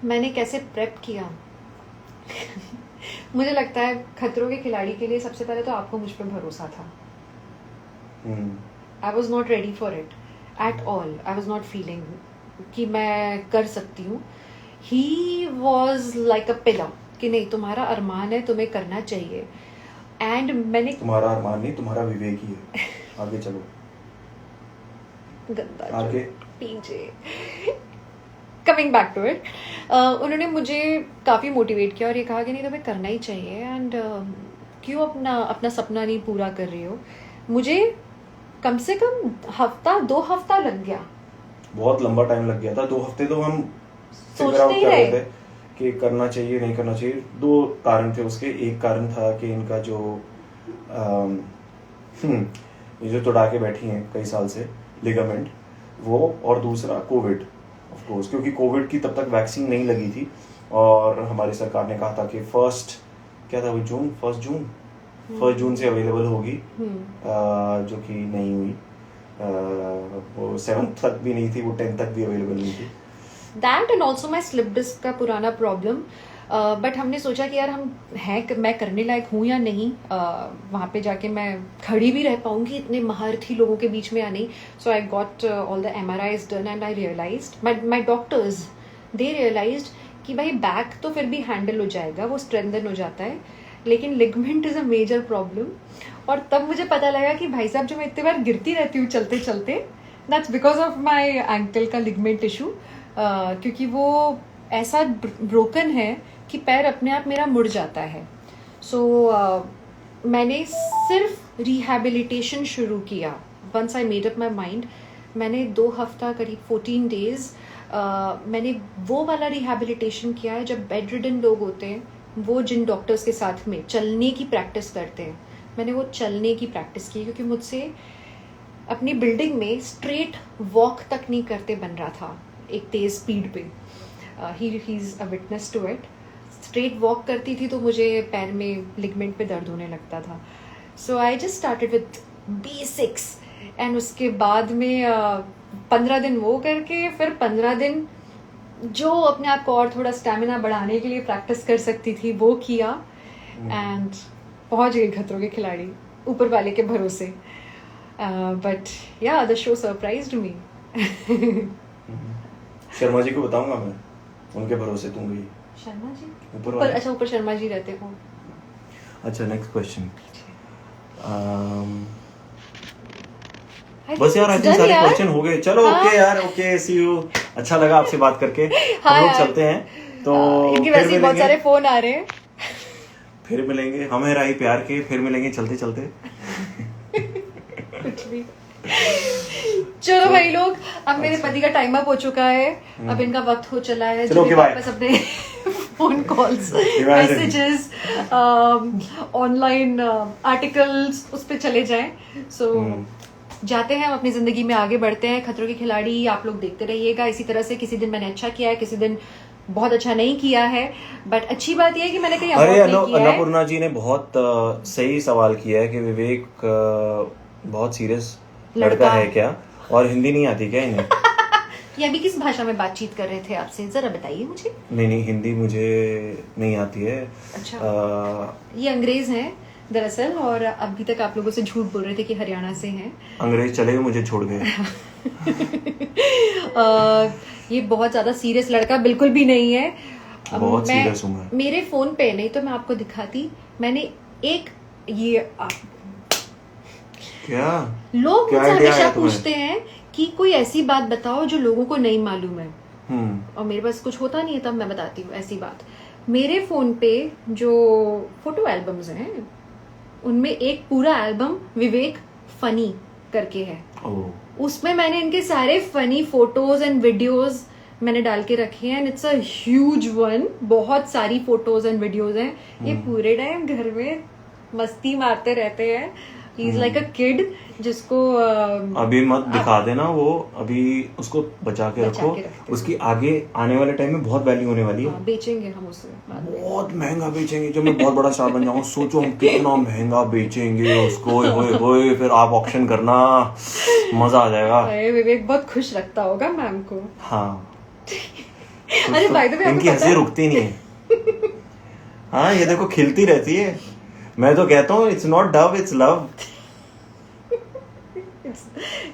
मैंने कैसे प्रेप किया? मुझे लगता है खतरों के खिलाड़ी के लिए सबसे पहले तो आपको मुझ पर भरोसा था. I was not ready for it at all. I was not feeling कि मैं कर सकती हूँ. He was like a pillar कि नहीं, तुम्हारा अरमान है, तुम्हें करना चाहिए. एंड मैंने तुम्हारा अरमान नहीं, तुम्हारा विवेक ही है. आगे चलो. गंदा आगे पीछे. कमिंग बैक टू इट, उन्होंने मुझे काफ़ी मोटिवेट किया और ये कहा कि नहीं, तुम्हें करना ही चाहिए. एंड क्यों अपना सपना नहीं पूरा कर रही हो. मुझे कम से कम 2 हफ्ता लग गया. बहुत लंबा टाइम लग गया था. 2 हफ्ते तो हम सोचते ही रहे थे कि करना चाहिए नहीं करना चाहिए. 2 कारण थे उसके. एक कारण था कि इनका जो ये जो तोड़ा के बैठी हैं कई साल से लिगामेंट, वो, और दूसरा कोविड ऑफ कोर्स, क्योंकि कोविड की तब तक वैक्सीन नहीं लगी थी और हमारी सरकार ने कहा था कि फर्स्ट जून से अवेलेबल होगी, जो कि नहीं हुई. वो 7th तक भी नहीं थी, वो 10th तक भी अवेलेबल नहीं थी. That and also my slip disc का पुराना प्रॉब्लम. बट हमने सोचा कि यार मैं करने लायक हूँ या नहीं, वहाँ पे जाके मैं खड़ी भी रह पाऊंगी इतने महारथी लोगों के बीच में या नहीं. So I got all the MRIs done and I realised, my doctors they realised कि भाई बैक तो फिर भी हैंडल हो जाएगा, वो स्ट्रेंथन हो जाता है, लेकिन ligament is a major problem. और तब मुझे पता लगा कि भाई साहब जो मैं इतने बार गिरती रहती हूँ चलते चलते, that's because of my ankle का लिगमेंट इशू. क्योंकि वो ऐसा ब्रोकन है कि पैर अपने आप मेरा मुड़ जाता है. सो मैंने सिर्फ रिहैबिलिटेशन शुरू किया. Once I made up my mind, मैंने 2 हफ्ता करीब 14 डेज मैंने वो वाला रिहैबिलिटेशन किया है जब बेड रिडन लोग होते हैं, वो जिन डॉक्टर्स के साथ में चलने की प्रैक्टिस करते हैं, मैंने वो चलने की प्रैक्टिस की. क्योंकि मुझसे अपनी बिल्डिंग में स्ट्रेट वॉक तक नहीं करते बन रहा था एक तेज स्पीड पे. He is a witness to it. Straight walk करती थी तो मुझे पैर में लिगमेंट पे दर्द होने लगता था. So I just started with basics and उसके बाद में 15 दिन वो करके फिर 15 दिन जो अपने आप को और थोड़ा स्टैमिना बढ़ाने के लिए प्रैक्टिस कर सकती थी वो किया. एंड पहुंच गई खतरों के खिलाड़ी ऊपर वाले के भरोसे. बट या द शो सरप्राइज्ड मी. शर्मा जी को बताऊंगा मैं, उनके भरोसे तुम गई. शर्मा जी ऊपर अच्छा, ऊपर शर्मा जी रहते हो. अच्छा, नेक्स्ट क्वेश्चन. बस यार, आई थिंक सारे क्वेश्चन हो गए. चलो ओके यार, ओके, सी यू. अच्छा लगा आपसे बात करके. हम लोग चलते हैं. तो इनके वैसे बहुत सारे फोन आ रहे हैं. फिर मिलेंगे, हम है राही प्यार के. फिर मिलेंगे चलते चलते. कुछ भी. चलो भाई लोग, अब मेरे पति का टाइम अप हो चुका है. अब इनका वक्त हो चला है. जो वापस अपने phone calls, messages, online articles उस पर चले जाएं. सो जाते हैं, हम अपनी जिंदगी में आगे बढ़ते हैं. खतरों के खिलाड़ी आप लोग देखते रहिएगा इसी तरह से. किसी दिन मैंने अच्छा किया है, किसी दिन बहुत अच्छा नहीं किया है, बट अच्छी बात यह है कि मैंने कहीं अरे अन्नपूर्णा जी ने बहुत सही सवाल किया है कि विवेक बहुत सीरियस लड़का है क्या, और हिंदी नहीं आती क्या इन्हें? ये अभी किस भाषा में बातचीत कर रहे थे आपसे, जरा बताइए मुझे. नहीं, हिंदी मुझे नहीं आती है. अच्छा. ये अंग्रेज हैं दरअसल, और अभी तक आप लोगों से झूठ बोल रहे थे कि हरियाणा से हैं. अंग्रेज चले गए, मुझे छोड़ गए. ये बहुत ज्यादा सीरियस लड़का बिल्कुल भी नहीं है. बहुत सीरियस हूं मैं. मेरे फोन पे नहीं तो मैं आपको दिखाती. मैंने एक ये क्या लोग मुझसे हमेशा पूछते हैं कि कोई ऐसी बात बताओ जो लोगों को नहीं मालूम है. और मेरे पास कुछ होता नहीं है, तब मैं बताती हूँ ऐसी बात. मेरे फोन पे जो फोटो एल्बम्स हैं उनमें एक पूरा एल्बम विवेक फनी करके है. उसमें मैंने इनके सारे फनी फोटोज एंड वीडियोस मैंने डाल के रखे हैं, and it's a huge one, बहुत सारी फोटोज एंड वीडियोस हैं। ये पूरे टाइम घर में मस्ती मारते रहते हैं। He is like a kid जिसको अभी मत दिखा देना, वो अभी उसको बचा के रखो, उसकी आगे आने वाले टाइम में बहुत वैल्यू होने वाली है। बेचेंगे हम उसे, बहुत महंगा बेचेंगे। जब मैं बहुत बड़ा स्टार बन जाऊंगा सोचो हम कितना महंगा बेचेंगे उसको। होए फिर आप ऑक्शन करना, मजा आ जाएगा। विवेक बहुत खुश रखता होगा मैम को। हाँ अरे बाय द वे इनकी हंसी रुकती नहीं है। हाँ ये देखो खिलती रहती है। मैं तो कहता हूँ it's not Dove, it's love.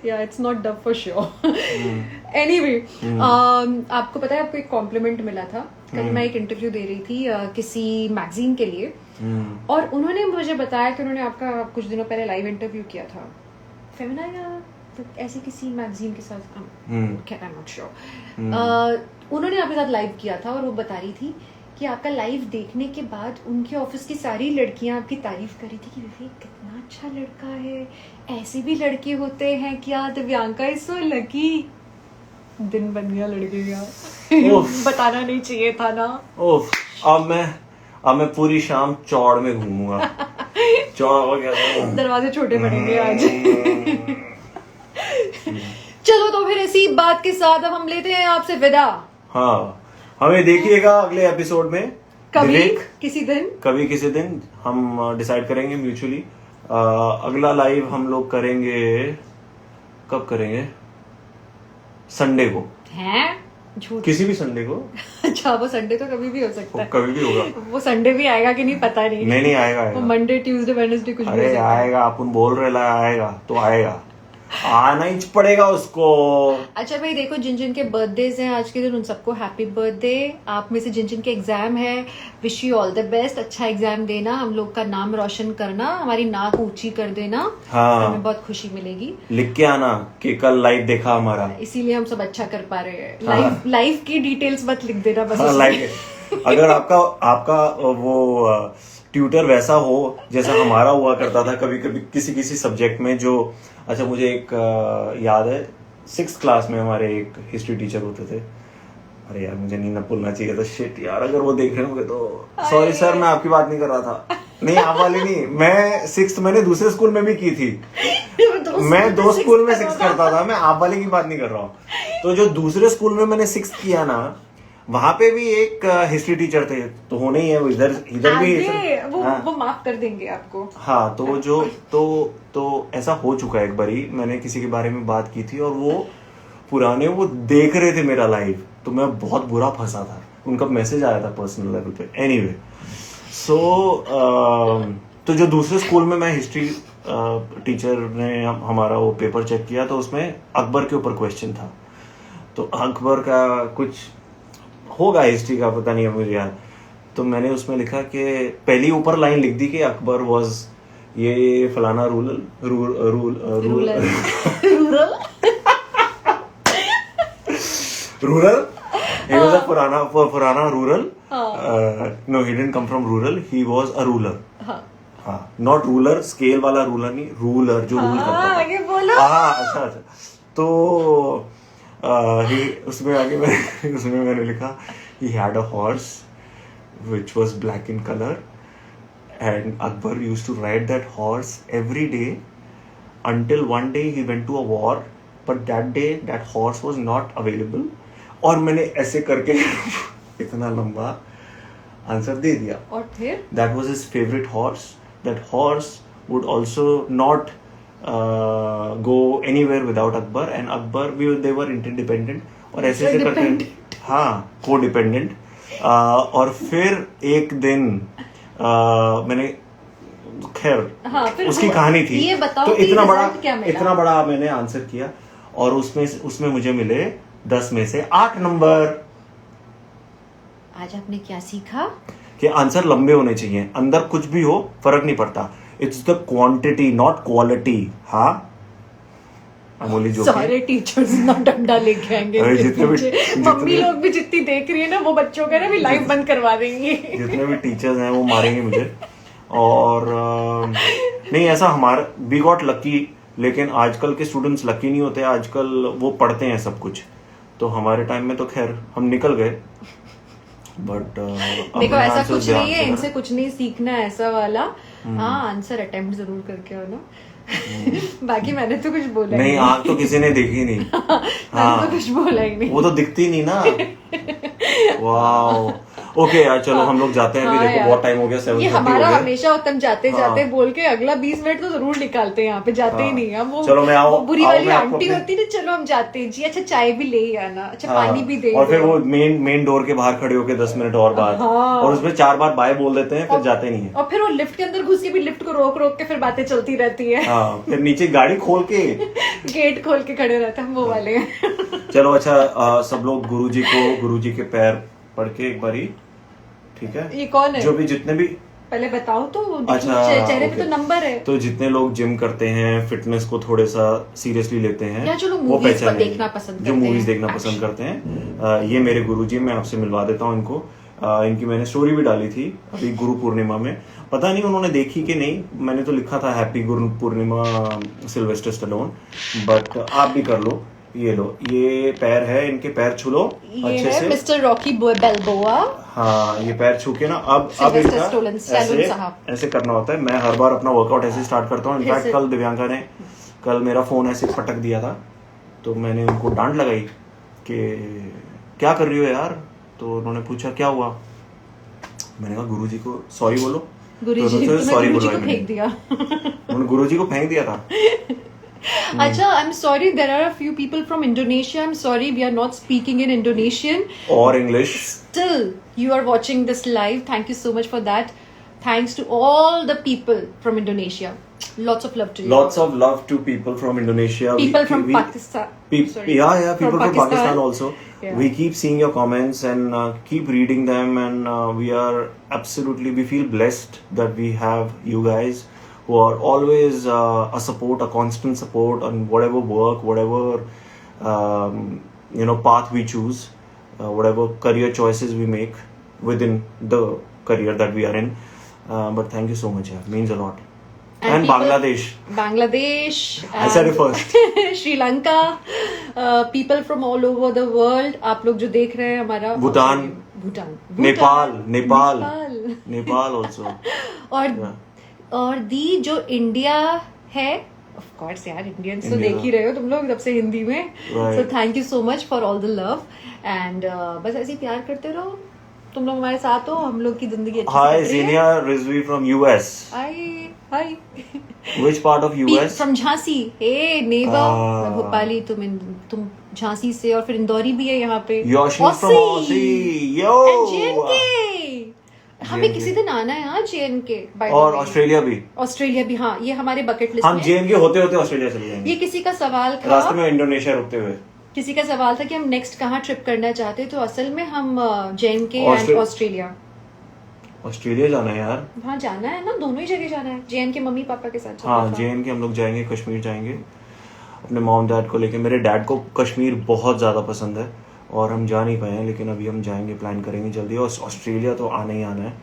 It's not Dove for sure. Anyway, आपको पता है आपको एक कॉम्प्लीमेंट मिला था कल। मैं एक इंटरव्यू दे रही थी किसी मैगजीन के लिए, और उन्होंने मुझे बताया कि उन्होंने आपका कुछ दिनों पहले लाइव इंटरव्यू किया था फेमिना या ऐसे किसी मैगजीन के साथ, आई एम नॉट श्योर। उन्होंने आपके साथ लाइव किया था, और वो बता रही थी कि आपका लाइव देखने के बाद उनके ऑफिस की सारी लड़कियां आपकी तारीफ कर रही थी कि विवेक कितना अच्छा लड़का है, ऐसे भी लड़के होते हैं क्या, दिव्यांका इज सो लकी। दिन बन गया लड़के का। बताना नहीं चाहिए था ना। अब मैं पूरी शाम चौड़ में घूमूंगा। चौड़ दरवाजे छोटे पड़ेंगे आज। चलो तो फिर इसी बात के साथ अब हम लेते हैं आपसे विदा। हाँ, हमें देखिएगा अगले एपिसोड में। कभी किसी दिन हम डिसाइड करेंगे म्यूचुअली। अगला लाइव हम लोग करेंगे, कब करेंगे? संडे को। हैं? झूठ। किसी भी संडे को। अच्छा, वो संडे तो कभी भी हो सकता है। कभी भी होगा। वो संडे भी आएगा कि नहीं पता नहीं। नहीं आएगा। वो मंडे ट्यूसडे वेडनेसडे कुछ भी हो सकता है। आएगा, अपन बोल रहे ला आएगा तो आएगा, आना ही पड़ेगा उसको। अच्छा भाई देखो, जिन जिन के बर्थडेज हैं आज के दिन उन सबको हैप्पी बर्थडे। आप में से जिन जिन के एग्जाम है, wish you all the best. अच्छा एग्जाम देना, हम लोग का नाम रोशन करना, हमारी नाक ऊंची कर देना। हाँ, हमें बहुत खुशी मिलेगी। लिख के आना कि कल लाइव देखा हमारा, इसीलिए हम सब अच्छा कर पा रहे हैं। लाइव की डिटेल्स मत लिख देना बस। अगर आपका वो ट्यूटर वैसा हो जैसा हमारा हुआ करता था कभी कभी किसी सब्जेक्ट में, जो अच्छा मुझे एक याद है 6th क्लास में हमारे एक हिस्ट्री टीचर होते थे। अरे यार मुझे नहीं ना भूलना चाहिए था, शिट यार, अगर वो देख रहे होंगे तो सॉरी सर, मैं आपकी बात नहीं कर रहा था। नहीं आप वाली नहीं, मैं 6th मैंने दूसरे स्कूल में भी की थी। मैं 2 स्कूल में 6th करता था, मैं आप वाले की बात नहीं कर रहा हूँ। तो जो दूसरे स्कूल में मैंने 6th किया ना, वहां पे भी एक हिस्ट्री टीचर थे, तो होने ही है वो, इधर भी वो माफ कर देंगे आपको। हाँ, तो जो तो ऐसा हो चुका है एक बारी, मैंने किसी के बारे में बात की थी और वो पुराने वो देख रहे थे मेरा लाइव, तो मैं बहुत बुरा फंसा था। उनका मैसेज आया था पर्सनल लेवल पे। एनीवे, तो जो दूसरे स्कूल में मैं हिस्ट्री टीचर ने हमारा वो पेपर चेक किया, तो उसमें अकबर के ऊपर क्वेश्चन था। तो अकबर का कुछ होगा हिस्ट्री का, पता नहीं है मुझे याद। तो मैंने उसमें लिखा कि पहली ऊपर लाइन लिख दी कि अकबर वाज ये फलाना रूरल he was a पुराना rural. no, he didn't come from rural, he was a ruler। हाँ, नॉट रूलर स्केल वाला रूलर नहीं, रूलर जो रूल करता था। आगे बोलो। हाँ अच्छा। तो उसमें मैंने लिखा he had a horse which was black in color and Akbar used to ride that horse every day until one day he went to a war, but that day that horse was not available। और मैंने ऐसे करके इतना लंबा answer दे दिया। और फिर that was his favorite horse, that horse would also not go anywhere without Akbar, and Akbar they were interdependent और ऐसे करके, हाँ, co-dependent। और फिर एक दिन मैंने खैर उसकी कहानी थी, तो इतना बड़ा मैंने आंसर किया और उसमें मुझे मिले 10 में से 8 नंबर। आज आपने क्या सीखा? कि आंसर लंबे होने चाहिए, अंदर कुछ भी हो फर्क नहीं पड़ता, it's the quantity not quality. हाँ, सारे टीचर्स ना डंडा लेके आएंगे। मम्मी लोग भी जितनी देख रही है ना, वो बच्चों का ना भी लाइव बंद करवा देंगे। जितने भी टीचर्स हैं वो मारेंगे मुझे। और नहीं, ऐसा हमारा वी गॉट लकी लेकिन आजकल के स्टूडेंट्स लकी नहीं होते, आजकल वो पढ़ते हैं सब कुछ। तो हमारे टाइम में तो खैर हम निकल गए, बट देखो ऐसा कुछ नहीं है, इनसे कुछ नहीं सीखना है ऐसा वाला। हाँ, आंसर अटेम्प्ट जरूर करके हो ना। बाकी मैंने तो कुछ बोला नहीं, आँख तो किसी ने देखी नहीं। मैंने तो कुछ बोला ही नहीं, वो तो दिखती नहीं ना। वाओ, ओके यार, चलो हम लोग जाते हैं अभी। देखो बहुत टाइम हो गया, 7:30 ये हो हमारा गया। हमेशा होता है, हम जाते जाते बोल के अगला 20 मिनट तो जरूर निकालते हैं, यहाँ पे जाते ही नहीं हम। वो चलो मैं वो बुरी वाली मैं आपको आंटी होती ना, चलो हम जाते हैं जी, अच्छा चाय भी ले आना, अच्छा पानी भी दे और फिर दो। वो मेन डोर के बाहर खड़े होके 10 मिनट और बाद, और उसमें 4 बार बाय बोल देते हैं, फिर जाते नहीं है। और फिर वो लिफ्ट के अंदर घुस के भी लिफ्ट को रोक रोक के फिर बातें चलती रहती है। हाँ, फिर नीचे गाड़ी खोल के गेट खोल के खड़े रहते हैं, वो वाले हैं। चलो अच्छा, सब लोग गुरुजी के पैर पढ़ के एक बारी, ठीक है? ये कौन है? जो भी जितने भी, पहले बताओ तो, अच्छा, चेहरे पे ओके। तो नंबर है। तो जितने लोग जिम करते हैं, फिटनेस को थोड़ा सा सीरियसली लेते हैं, या जो लोग वो मूवीज पहचानेंगे। देखना पसंद जो करते मूवीज हैं, देखना पसंद करते हैं, ये मेरे गुरुजी, मैं आपसे मिलवा देता हूँ इनको। इनकी मैंने स्टोरी भी डाली थी अभी गुरु पूर्णिमा में, पता नहीं उन्होंने देखी कि नहीं। मैंने तो लिखा था happy Guru Purnima Sylvester Stallone, but आप भी कर लो। ये लो, ये पैर है, इनके पैर छू लो ये अच्छे है से। Mister Rocky Balboa. हाँ, ये पैर छू के ना, अब सिल्वेस्टर स्टैलोन ऐसे साहब। ऐसे करना होता है। मैं हर बार अपना वर्कआउट ऐसे स्टार्ट करता हूँ। इनफैक्ट कल दिव्यांका ने, कल मेरा फोन ऐसे पटक दिया था, तो मैंने उनको डांट लगाई कि क्या कर रही हो यार। तो उन्होंने पूछा क्या हुआ, मैंने कहा गुरुजी को सॉरी बोलो। गुरुजी तो सॉरी बोला को मैंने। फेंक दिया। उन्होंने गुरुजी को फेंक दिया था। अच्छा, I'm sorry, there are a few people from Indonesia. I'm sorry, we are not speaking in Indonesian. और English. Still, you are watching this live. Thank you so much for that. Thanks to all the people from Indonesia. Lots of love to you. Lots of love to people from Indonesia. People from Pakistan. Sorry. Yeah, people from Pakistan also. Yeah. We keep seeing your comments and keep reading them, and we feel blessed that we have you guys who are always a support, a constant support on whatever work, whatever path we choose, whatever career choices we make within the career that we are in. But thank you so much, yeah, means a lot. And Bangladesh. I said it first. Sri Lanka, people from all over the world. आप लोग जो देख रहे हैं हमारा Bhutan, Nepal also. और दी जो India है, ऑफ कोर्स यार, इंडियंस तो देख ही रहे हो तुम लोग तब से हिंदी में। So thank you so much for all the love, and बस ऐसे ही प्यार करते रहो। तुम लोग हमारे साथ हो, हम लोग की जिंदगी अच्छी Hi, Zinia Rizvi from US. Hi. Which part of US? From Jhansi. हे नेबा, मैं भोपाली, तुम झांसी से, और फिर इंदौरी भी है यहाँ पे। She's from Aussie. Yo. And JNK। हमें किसी दिन आना है हाँ JNK। और ऑस्ट्रेलिया भी। हाँ, ये हमारे बकेट लिस्ट हम में। JNK होते होते ऑस्ट्रेलिया चले जाएंगे। ये किसी का सवाल था, रास्ते में इंडोनेशिया रुकते हुए। किसी का सवाल था कि हम नेक्स्ट कहाँ ट्रिप करना चाहते, तो असल में हम JNK एंड ऑस्ट्रेलिया जाना है यार। हाँ जाना है ना, दोनों ही जगह जाना है। JNK मम्मी पापा के साथ। हाँ, JNK हम लोग जाएंगे, कश्मीर जाएंगे अपने मॉम डैड को लेके। मेरे डैड को कश्मीर बहुत ज़्यादा पसंद है और हम जा नहीं पाए हैं, लेकिन अभी हम जाएंगे, प्लान करेंगे जल्दी। और ऑस्ट्रेलिया तो आना ही आना है।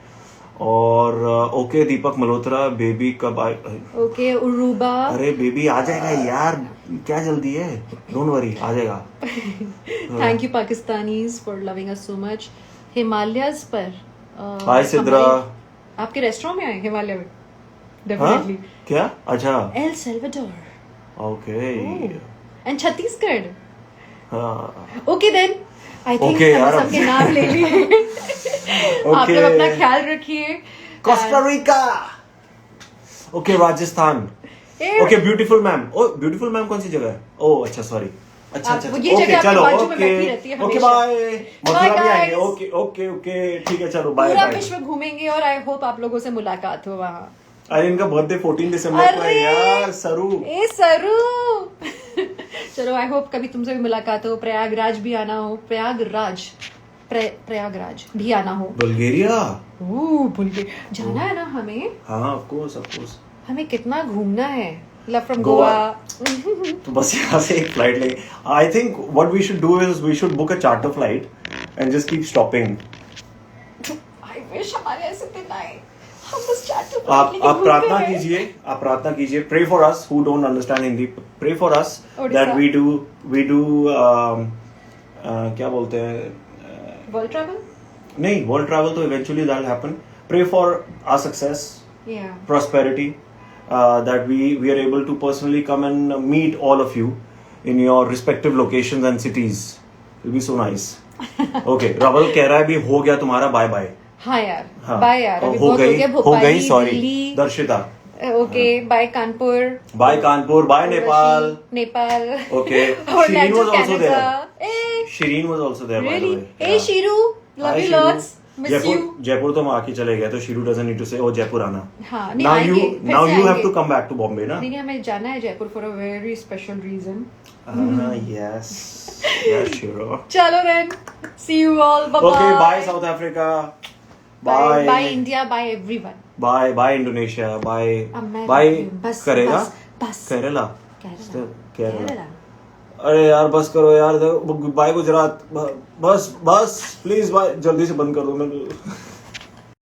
और ओके दीपक मल्होत्रा, बेबी कब आए? ओके उरूबा। अरे बेबी आ जाएगा यार, क्या जल्दी है, डोंट वरी, आ जाएगा। Thank you Pakistanis for loving us so much. Himalayas पर हाय सिद्रा। आपके रेस्टोरेंट में आए हिमालय में? हाँ? डेफिनेटली। क्या? अच्छा, El Salvador. Okay. And Chhattisgarh. हाँ, okay then, I think Okay, यार, सबके नाम ले लिए। आप लोग अपना ख्याल रखिए। Costa Rica. Okay, Rajasthan. Okay, beautiful ma'am. Oh, beautiful ma'am कौन सी जगह है? ओ अच्छा, सॉरी। अच्छा, ये जगह आपके चलो, बाजू में बैठी रहती है ओके, हमेशा। बाय। मथुरा भी आएंगे। guys. ओके, ठीक है, चलो, बाय पूरा बाय। विश्व घूमेंगे और आई होप आप लोगों से मुलाकात हो वहाँ। अरे इनका बर्थडे 14 दिसंबर को है अरे! यार, सरू। ए सरू। चलो, आई होप कभी तुमसे भी मुलाकात हो। प्रयागराज भी आना हो, प्रयागराज भी आना हो। बुल्गारिया। बुल्गारिया जाना है ना हमें। हाँ, ऑफ कोर्स। हमें कितना घूमना है, लव फ्रॉम गोवा। तो बस यहाँ से एक फ्लाइट लेंगे। I think what we should do is we should book a charter flight and just keep stopping. I wish हमारे ऐसे दिन आए। आप प्रार्थना कीजिए pray for us who don't understand Hindi pray for us that we do क्या बोलते हैं वर्ल्ड ट्रैवल नहीं वर्ल्ड ट्रैवल तो eventually that will happen pray for our success prosperity that we are able to personally come and meet all of you in your respective locations and cities will be so nice okay Raval कह रहा है भी हो गया तुम्हारा bye bye हाँ यार bye यार अभी हो बहुत हो गया गई भोपाली sorry Delhi Darshita okay bye Kanpur bye Nepal okay Shireen was also there Shireen was also there by the really way hey Shiru love Hi, you Shiru. lots miss you Jaipur तो हम आके चले गए तो Shiru doesn't need to say oh Jaipur आना हाँ नहीं now आएंगे you फिर now से you have आएंगे। to come back to Bombay ना नहीं हमें जाना है Jaipur for a very special reason yes yes Shiro चलो then see you all bye okay bye South Africa bye bye India bye everyone bye Indonesia bye अब मैं bye बस करेगा बस केरला केरला अरे यार बस करो यार बाय गुजरात बस प्लीज बाय जल्दी से बंद कर दो मैं